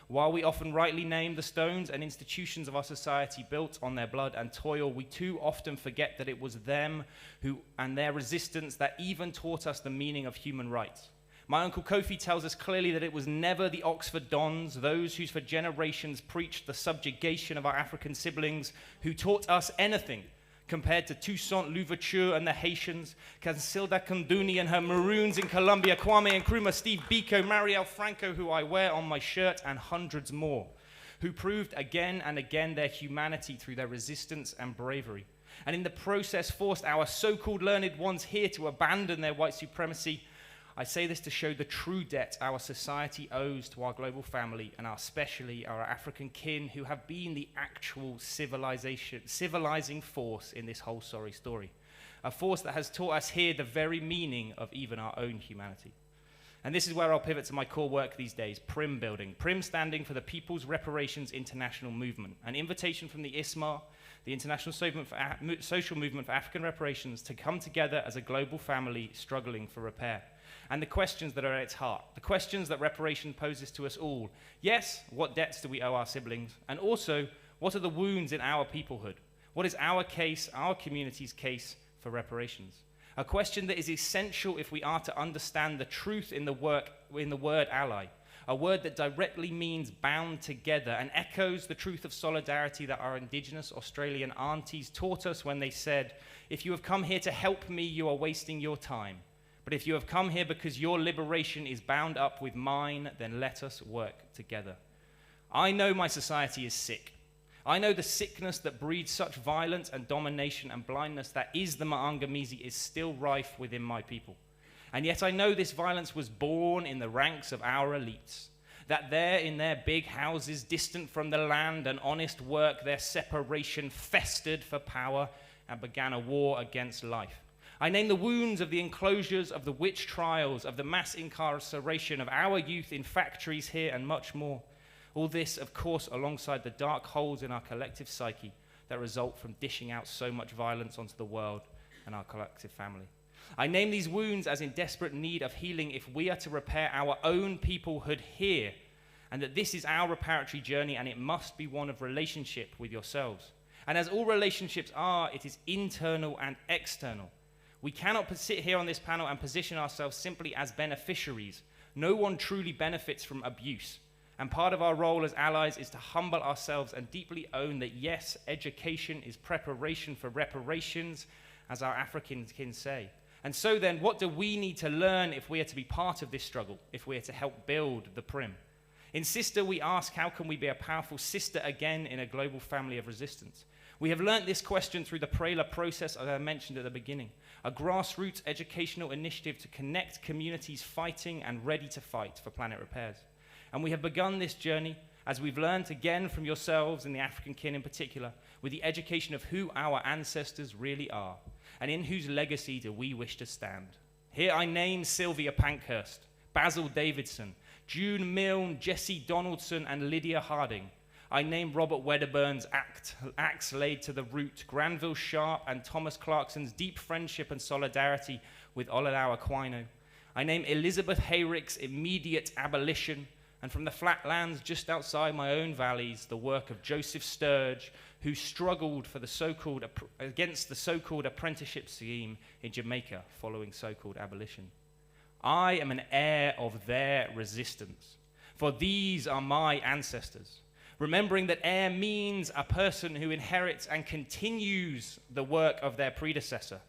While we often rightly name the stones and institutions of our society built on their blood and toil, we too often forget that it was them who and their resistance that even taught us the meaning of human rights. My Uncle Kofi tells us clearly that it was never the Oxford Dons, those who for generations preached the subjugation of our African siblings, who taught us anything compared to Toussaint Louverture and the Haitians, Casilda Kunduni and her Maroons in Colombia, Kwame Nkrumah, Steve Biko, Marielle Franco, who I wear on my shirt, and hundreds more, who proved again and again their humanity through their resistance and bravery, and in the process forced our so-called learned ones here to abandon their white supremacy. I say this to show the true debt our society owes to our global family, and especially our African kin, who have been the actual civilizing force in this whole sorry story. A force that has taught us here the very meaning of even our own humanity. And this is where I'll pivot to my core work these days, PRIM building. PRIM standing for the People's Reparations International Movement, an invitation from the ISMA, the International Social Movement for African Reparations, to come together as a global family struggling for repair. And the questions that are at its heart, the questions that reparation poses to us all. Yes, what debts do we owe our siblings? And also, what are the wounds in our peoplehood? What is our case, our community's case for reparations? A question that is essential if we are to understand the truth in the word ally, a word that directly means bound together and echoes the truth of solidarity that our indigenous Australian aunties taught us when they said, if you have come here to help me, you are wasting your time. But if you have come here because your liberation is bound up with mine, then let us work together. I know my society is sick. I know the sickness that breeds such violence and domination and blindness that is the Maangamizi is still rife within my people. And yet I know this violence was born in the ranks of our elites, that there in their big houses distant from the land and honest work, their separation festered for power and began a war against life. I name the wounds of the enclosures, of the witch trials, of the mass incarceration of our youth in factories here, and much more. All this, of course, alongside the dark holes in our collective psyche that result from dishing out so much violence onto the world and our collective family. I name these wounds as in desperate need of healing if we are to repair our own peoplehood here, and that this is our reparatory journey, and it must be one of relationship with yourselves. And as all relationships are, it is internal and external. We cannot sit here on this panel and position ourselves simply as beneficiaries. No one truly benefits from abuse. And part of our role as allies is to humble ourselves and deeply own that, yes, education is preparation for reparations, as our African kin say. And so then, what do we need to learn if we are to be part of this struggle, if we are to help build the PRIM? In Sister, we ask, how can we be a powerful sister again in a global family of resistance? We have learnt this question through the PRELA process, as I mentioned at the beginning, a grassroots educational initiative to connect communities fighting and ready to fight for planet repairs. And we have begun this journey, as we've learned again from yourselves and the African kin in particular, with the education of who our ancestors really are, and in whose legacy do we wish to stand. Here I name Sylvia Pankhurst, Basil Davidson, June Milne, Jessie Donaldson, and Lydia Harding. I name Robert Wedderburn's axe laid to the root, Granville Sharp and Thomas Clarkson's deep friendship and solidarity with Olalawa Aquino. I name Elizabeth Hayrick's immediate abolition, and from the flatlands just outside my own valleys, the work of Joseph Sturge, who struggled for against the so-called apprenticeship scheme in Jamaica following so-called abolition. I am an heir of their resistance, for these are my ancestors. Remembering that heir means a person who inherits and continues the work of their predecessor.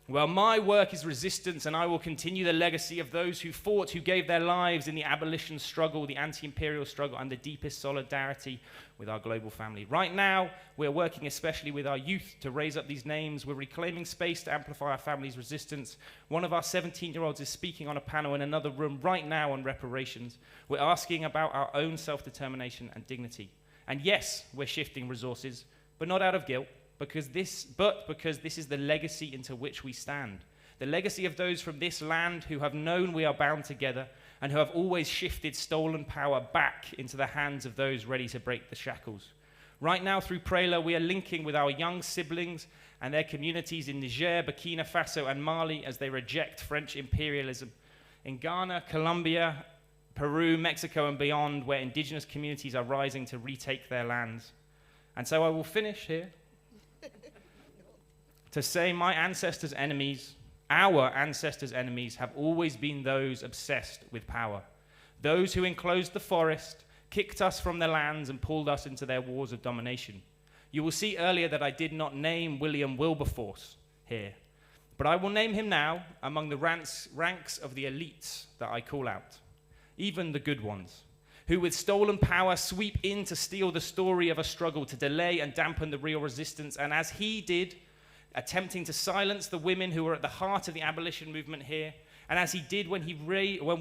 Well, my work is resistance, and I will continue the legacy of those who fought, who gave their lives in the abolition struggle, the anti-imperial struggle, and the deepest solidarity with our global family. Right now, we're working especially with our youth to raise up these names. We're reclaiming space to amplify our family's resistance. One of our 17-year-olds is speaking on a panel in another room right now on reparations. We're asking about our own self-determination and dignity. And yes, we're shifting resources, but not out of guilt. Because this is the legacy into which we stand. The legacy of those from this land who have known we are bound together and who have always shifted stolen power back into the hands of those ready to break the shackles. Right now, through Prela, we are linking with our young siblings and their communities in Niger, Burkina Faso, and Mali as they reject French imperialism. In Ghana, Colombia, Peru, Mexico, and beyond, where indigenous communities are rising to retake their lands. And so I will finish here to say my ancestors' enemies, our ancestors' enemies, have always been those obsessed with power. Those who enclosed the forest, kicked us from their lands, and pulled us into their wars of domination. You will see earlier that I did not name William Wilberforce here, but I will name him now among the ranks of the elites that I call out, even the good ones, who with stolen power sweep in to steal the story of a struggle, to delay and dampen the real resistance, and as he did, attempting to silence the women who were at the heart of the abolition movement here, and as he did when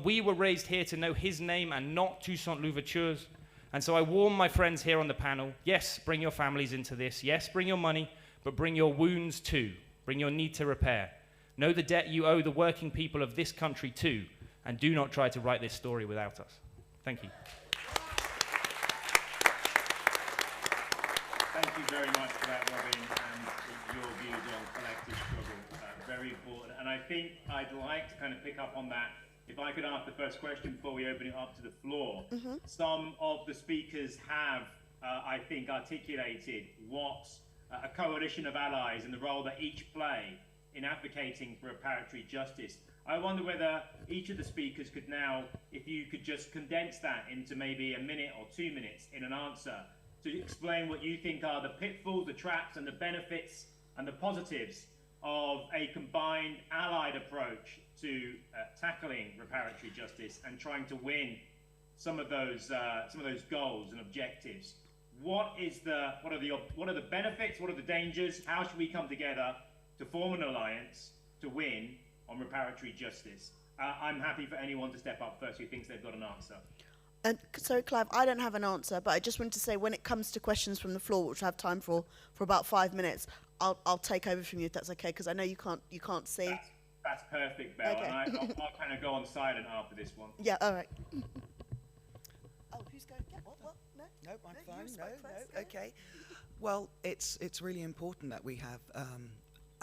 we were raised here to know his name and not Toussaint Louverture's. And so I warn my friends here on the panel, yes, bring your families into this, yes, bring your money, but bring your wounds too, bring your need to repair. Know the debt you owe the working people of this country too, and do not try to write this story without us. Thank you. Thank you very much for that, Robin, and your views on collective struggle. Very important. And I think I'd like to kind of pick up on that. If I could ask the first question before we open it up to the floor. Some of the speakers have, I think, articulated what a coalition of allies and the role that each play in advocating for reparatory justice. I wonder whether each of the speakers could now, if you could just condense that into maybe a minute or 2 minutes in an answer, to explain what you think are the pitfalls, the traps, and the benefits and the positives of a combined allied approach to tackling reparatory justice and trying to win some of those goals and objectives. What are the benefits? What are the dangers? How should we come together to form an alliance to win on reparatory justice? I'm happy for anyone to step up first who thinks they've got an answer. Sorry, Clive, I don't have an answer, but I just wanted to say when it comes to questions from the floor, which I have time for about 5 minutes, I'll take over from you if that's okay, because I know you can't see. That's perfect, Belle, Okay. and I'll kind of go on silent after this one. Yeah, all right. Oh, who's going? Yeah, what? No? No, I'm you fine. spoke first, No, okay. Well, it's really important that we have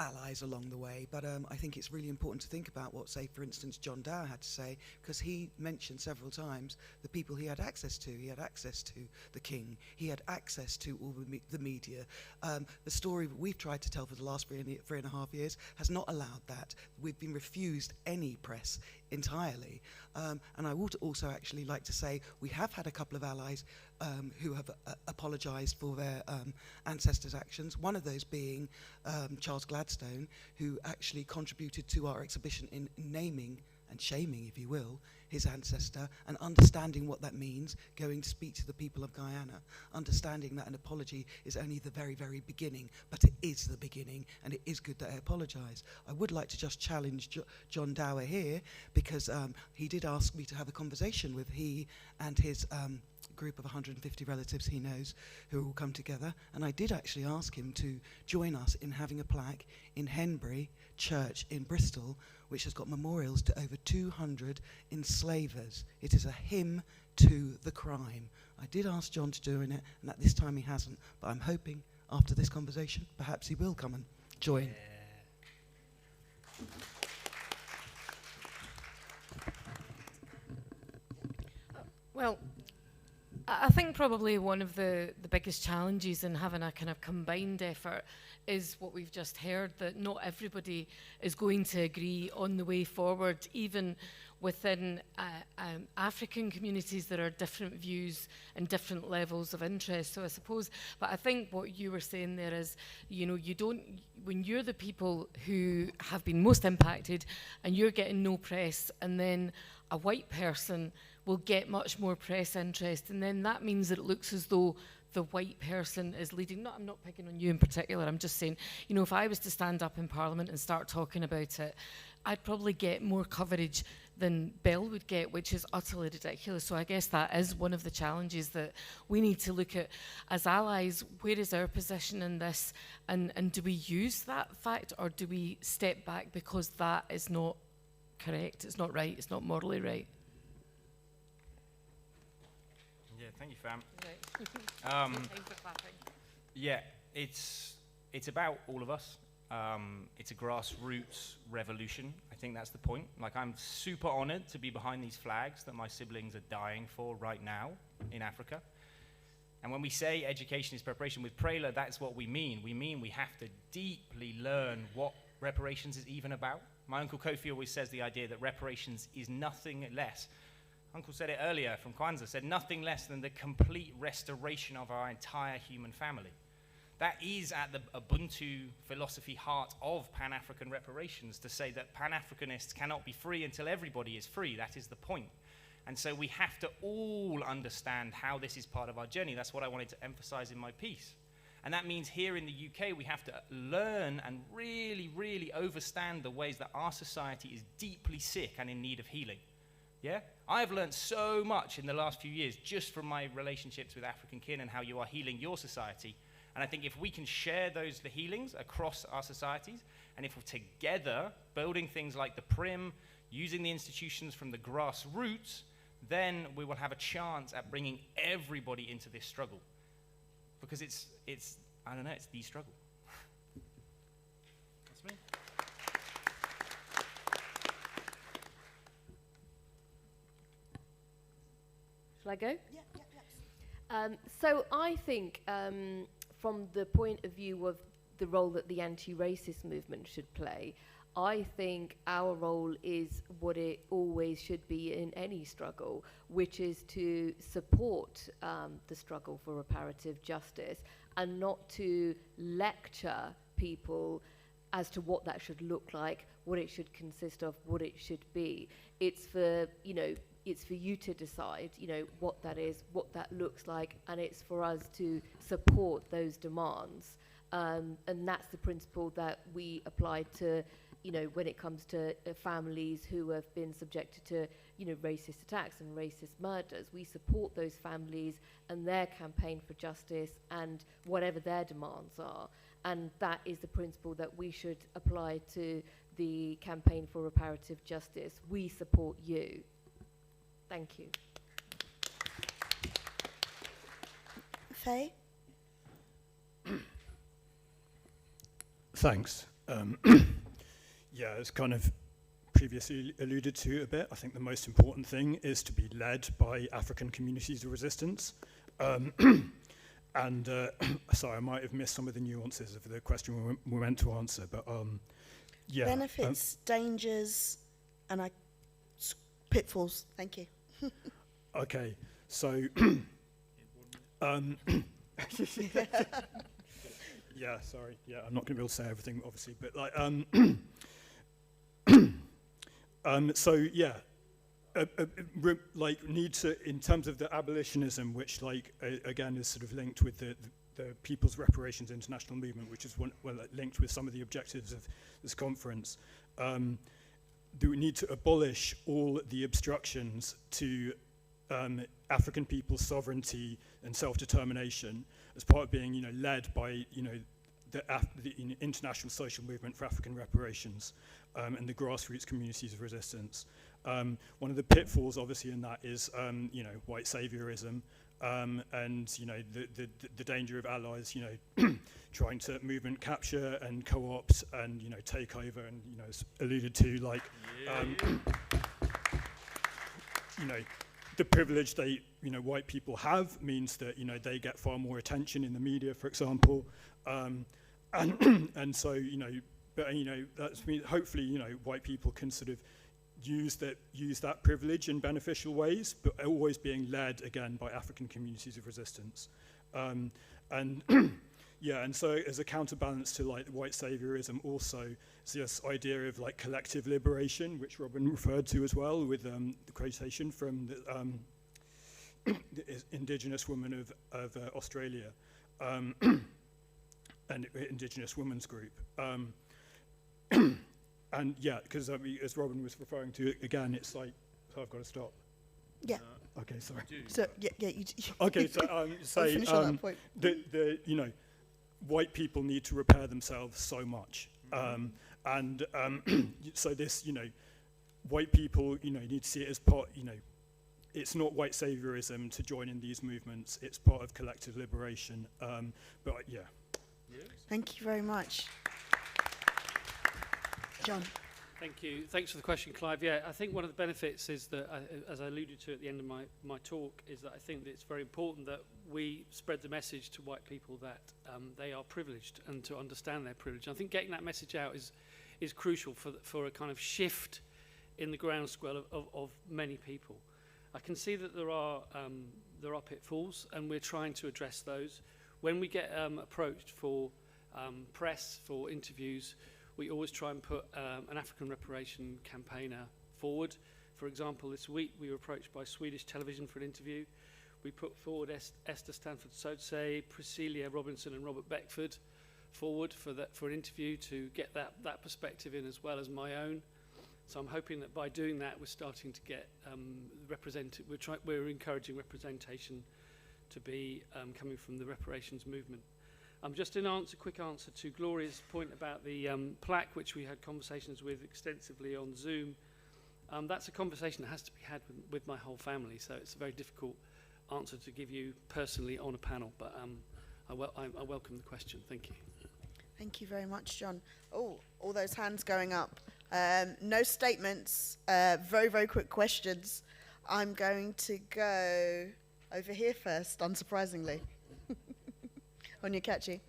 allies along the way, but I think it's really important to think about what, say, for instance, John Dower had to say, because he mentioned several times the people he had access to. He had access to the king. He had access to all the media. The story we've tried to tell for the last 3.5 years has not allowed that. We've been refused any press entirely. And I would also actually like to say we have had a couple of allies who have apologised for their ancestors' actions, one of those being Charles Gladstone, who actually contributed to our exhibition in naming and shaming, if you will, his ancestor, and understanding what that means, going to speak to the people of Guyana, understanding that an apology is only the very, very beginning, but it is the beginning, and it is good that I apologise. I would like to just challenge John Dower here, because he did ask me to have a conversation with he and his group of 150 relatives he knows who will come together, and I did actually ask him to join us in having a plaque in Henbury Church in Bristol, which has got memorials to over 200 enslavers. It is a hymn to the crime. I did ask John to do it, and at this time he hasn't, but I'm hoping after this conversation perhaps he will come and join. Yeah. Well, I think probably one of the biggest challenges in having a kind of combined effort is what we've just heard, that not everybody is going to agree on the way forward. Even within African communities, there are different views and different levels of interest. So I suppose, but I think what you were saying there is, you know, you don't, when you're the people who have been most impacted and you're getting no press, and then a white person will get much more press interest, and then that means that it looks as though the white person is leading. I'm not picking on you in particular, I'm just saying, you know, if I was to stand up in Parliament and start talking about it, I'd probably get more coverage than Bell would get, which is utterly ridiculous. So I guess that is one of the challenges that we need to look at as allies. Where is our position in this? And do we use that fact, or do we step back because that is not correct, it's not right, it's not morally right? Yeah, thank you, fam. Right. Yeah, it's about all of us. It's a grassroots revolution. I think that's the point. Like, I'm super honored to be behind these flags that my siblings are dying for right now in Africa. And when we say education is preparation with Prela, that's what we mean. We mean we have to deeply learn what reparations is even about. My Uncle Kofi always says the idea that reparations is nothing less. Uncle said it earlier from Kwanzaa, said nothing less than the complete restoration of our entire human family. That is at the Ubuntu philosophy heart of Pan-African reparations, to say that Pan-Africanists cannot be free until everybody is free. That is the point. And so we have to all understand how this is part of our journey. That's what I wanted to emphasize in my piece. And that means here in the UK, we have to learn and really, really understand the ways that our society is deeply sick and in need of healing. Yeah? I've learned so much in the last few years just from my relationships with African kin and how you are healing your society. And I think if we can share the healings across our societies, and if we're together building things like the PRIM, using the institutions from the grassroots, then we will have a chance at bringing everybody into this struggle. Because it's I don't know, it's the struggle. That's me. Shall I go? Yeah. So I think from the point of view of the role that the anti-racist movement should play, I think our role is what it always should be in any struggle, which is to support the struggle for reparative justice and not to lecture people as to what that should look like, what it should consist of, what it should be. It's for, you know, it's for you to decide, you know, what that is, what that looks like, and it's for us to support those demands. And that's the principle that we apply to, you know, when it comes to families who have been subjected to, you know, racist attacks and racist murders. We support those families and their campaign for justice and whatever their demands are. And that is the principle that we should apply to the campaign for reparative justice. We support you. Thank you. Faye? Thanks. Yeah, as kind of previously alluded to a bit, I think the most important thing is to be led by African communities of resistance. And sorry, I might have missed some of the nuances of the question we meant to answer, but yeah. Benefits, dangers, and pitfalls. Thank you. Okay, so yeah, sorry. Yeah, I'm not going to be able to say everything, obviously, but like, so yeah, like need to, in terms of the abolitionism, which like again is sort of linked with the People's Reparations International Movement, which is linked with some of the objectives of this conference. Do we need to abolish all the obstructions to African people's sovereignty and self-determination as part of being, you know, led by, you know, the international social movement for African reparations and the grassroots communities of resistance. One of the pitfalls, obviously, in that is, you know, white saviorism and, you know, the danger of allies, you know, trying to movement capture and co-opt and, you know, take over and, you know, as alluded to, like, you know, the privilege they, white people have means that, they get far more attention in the media, for example. And so, that's hopefully, white people can sort of use that privilege in beneficial ways, but always being led again by African communities of resistance. And yeah, and so as a counterbalance to like white saviorism, also is this idea of like collective liberation, which Robin referred to as well, with the quotation from the indigenous woman of Australia, and Indigenous Women's Group. And yeah, because as Robin was referring to, again, it's like, so I've got to stop. Yeah. Okay, sorry. So yeah, you Okay, so say finish on that point. the white people need to repair themselves so much, and so this white people need to see it as part. It's not white saviorism to join in these movements. It's part of collective liberation. But yeah. Thank you very much. John. Thank you. Thanks for the question, Clive. Yeah, I think one of the benefits is that, as I alluded to at the end of my talk, is that I think that it's very important that we spread the message to white people that they are privileged and to understand their privilege. And I think getting that message out is crucial for a kind of shift in the groundswell of many people. I can see that there are pitfalls, and we're trying to address those. When we get approached for press, for interviews, we always try and put an African reparation campaigner forward. For example, this week we were approached by Swedish television for an interview. We put forward Esther Stanford-Sotse, Priscilla Robinson and Robert Beckford forward for an interview to get that perspective in as well as my own. So I'm hoping that by doing that we're starting to get we're encouraging representation to be coming from the reparations movement. Just in quick answer to Gloria's point about the plaque, which we had conversations with extensively on Zoom. That's a conversation that has to be had with my whole family, so it's a very difficult answer to give you personally on a panel, but I welcome the question. Thank you. Thank you very much, John. Oh, all those hands going up. No statements, very, very quick questions. I'm going to go over here first, unsurprisingly. On your catchy.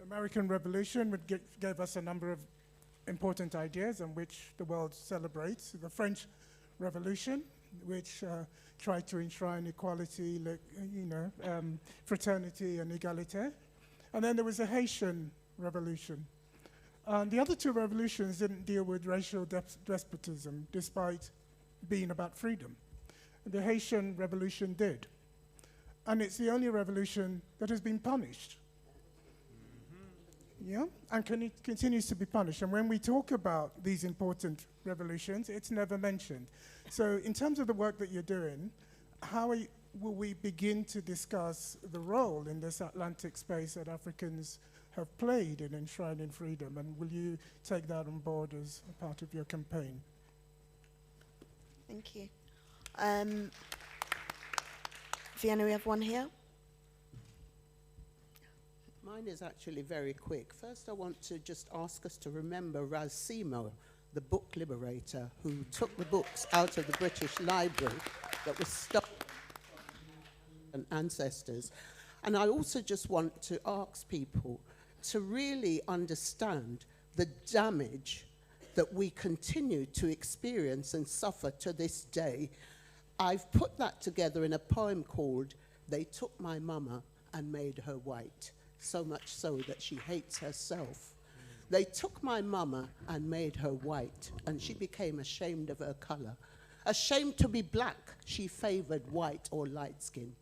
American Revolution, which gave us a number of important ideas and which the world celebrates. The French Revolution, which tried to enshrine equality, fraternity and egalite. And then there was the Haitian Revolution. The other two revolutions didn't deal with racial despotism, despite being about freedom. The Haitian Revolution did. And it's the only revolution that has been punished. Yeah, and continues to be punished. And when we talk about these important revolutions, it's never mentioned. So in terms of the work that you're doing, how will we begin to discuss the role in this Atlantic space that Africans have played in enshrining freedom? And will you take that on board as a part of your campaign? Thank you. Vienna, we have one here. Mine is actually very quick. First, I want to just ask us to remember Ras Simo, the book liberator, who took the books out of the British Library that was stolen and ancestors. And I also just want to ask people to really understand the damage that we continue to experience and suffer to this day. I've put that together in a poem called "They Took My Mama and Made Her White," so much so that she hates herself. They took my mama and made her white, and she became ashamed of her color. Ashamed to be black, she favored white or light skin.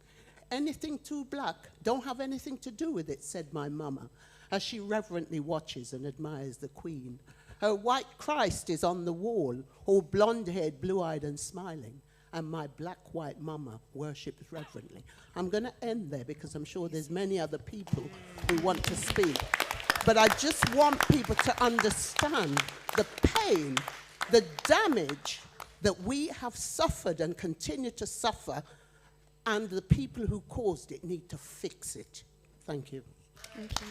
Anything too black, don't have anything to do with it, said my mama, as she reverently watches and admires the queen. Her white Christ is on the wall, all blonde-haired, blue-eyed and smiling. And my black-white mama worships reverently. I'm going to end there because I'm sure there's many other people who want to speak. But I just want people to understand the pain, the damage that we have suffered and continue to suffer, and the people who caused it need to fix it. Thank you. Thank you.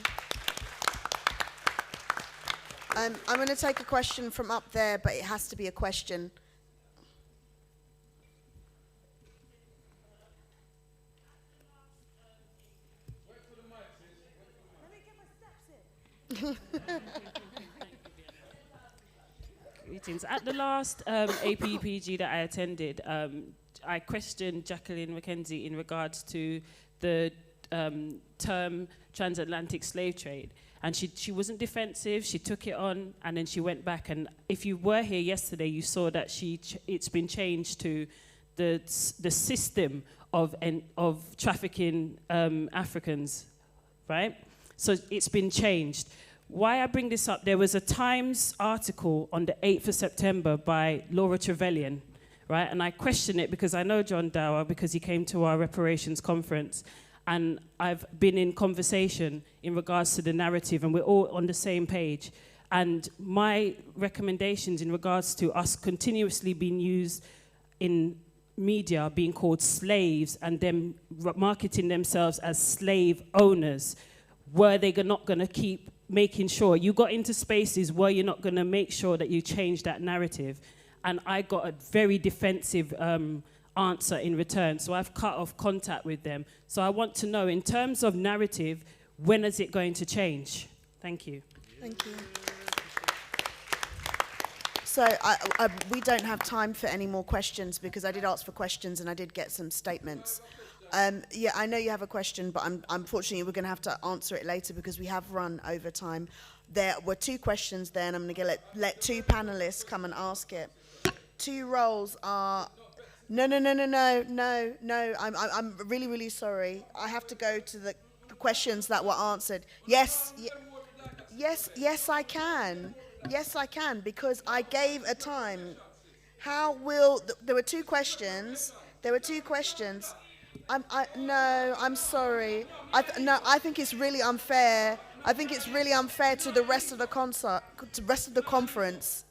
I'm going to take a question from up there, but it has to be a question. Greetings. At the last APPG that I attended, I questioned Jacqueline Mackenzie in regards to the term transatlantic slave trade. And she wasn't defensive, she took it on, and then she went back. And if you were here yesterday, you saw that it's been changed to the system of trafficking Africans, right? So it's been changed. Why I bring this up, there was a Times article on the 8th of September by Laura Trevelyan, right? And I question it because I know John Dower because he came to our reparations conference. And I've been in conversation in regards to the narrative, and we're all on the same page. And my recommendations in regards to us continuously being used in media, being called slaves, and them marketing themselves as slave owners, were they not going to keep making sure you got into spaces where you're not going to make sure that you change that narrative? And I got a very defensive answer in return, so I've cut off contact with them. So I want to know, in terms of narrative, when is it going to change? Thank you. Thank you. So we don't have time for any more questions because I did ask for questions and I did get some statements. Yeah, I know you have a question, but unfortunately we're going to have to answer it later because we have run over time. There were 2 questions there, and I'm going to let 2 panelists come and ask it. 2 roles are... No. I'm really, really sorry. I have to go to the questions that were answered. Yes, I can. Yes, I can, because I gave a time. How will... There were 2 questions. I'm sorry. I think it's really unfair. I think it's really unfair to the rest of the conference.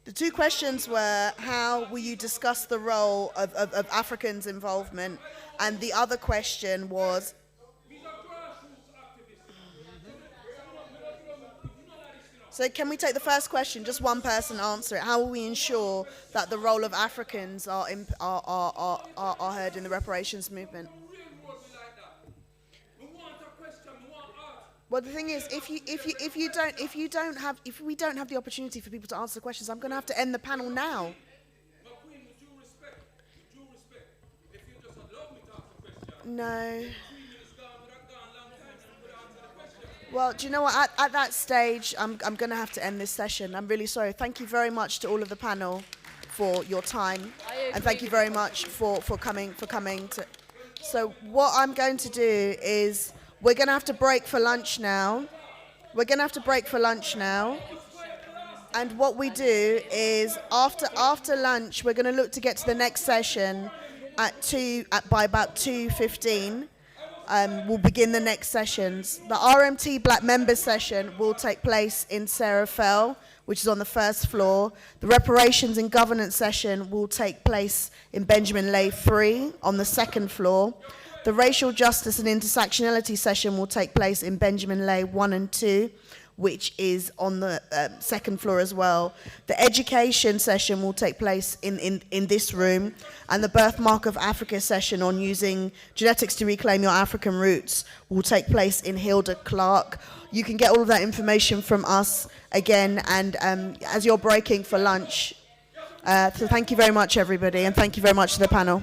The 2 questions were, how will you discuss the role of Africans' involvement? And the other question was... So can we take the first question, just one person answer it? How will we ensure that the role of Africans are heard in the reparations movement? Well, the thing is, if we don't have the opportunity for people to answer the questions, I'm going to have to end the panel now. No. Well, do you know what? At that stage, I'm going to have to end this session. I'm really sorry. Thank you very much to all of the panel for your time, and thank you very much for coming to. So what I'm going to do is we're going to have to break for lunch now. And what we do is after lunch, we're going to look to get to the next session by about 2:15. We'll begin the next sessions. The RMT Black Members session will take place in Sarah Fell, which is on the 1st floor. The Reparations and Governance session will take place in Benjamin Lay 3 on the 2nd floor. The Racial Justice and Intersectionality session will take place in Benjamin Lay 1 and 2, which is on the 2nd floor as well. The Education session will take place in this room, and the Birthmark of Africa session on using genetics to reclaim your African roots will take place in Hilda Clark. You can get all of that information from us again, and as you're breaking for lunch. So thank you very much, everybody, and thank you very much to the panel.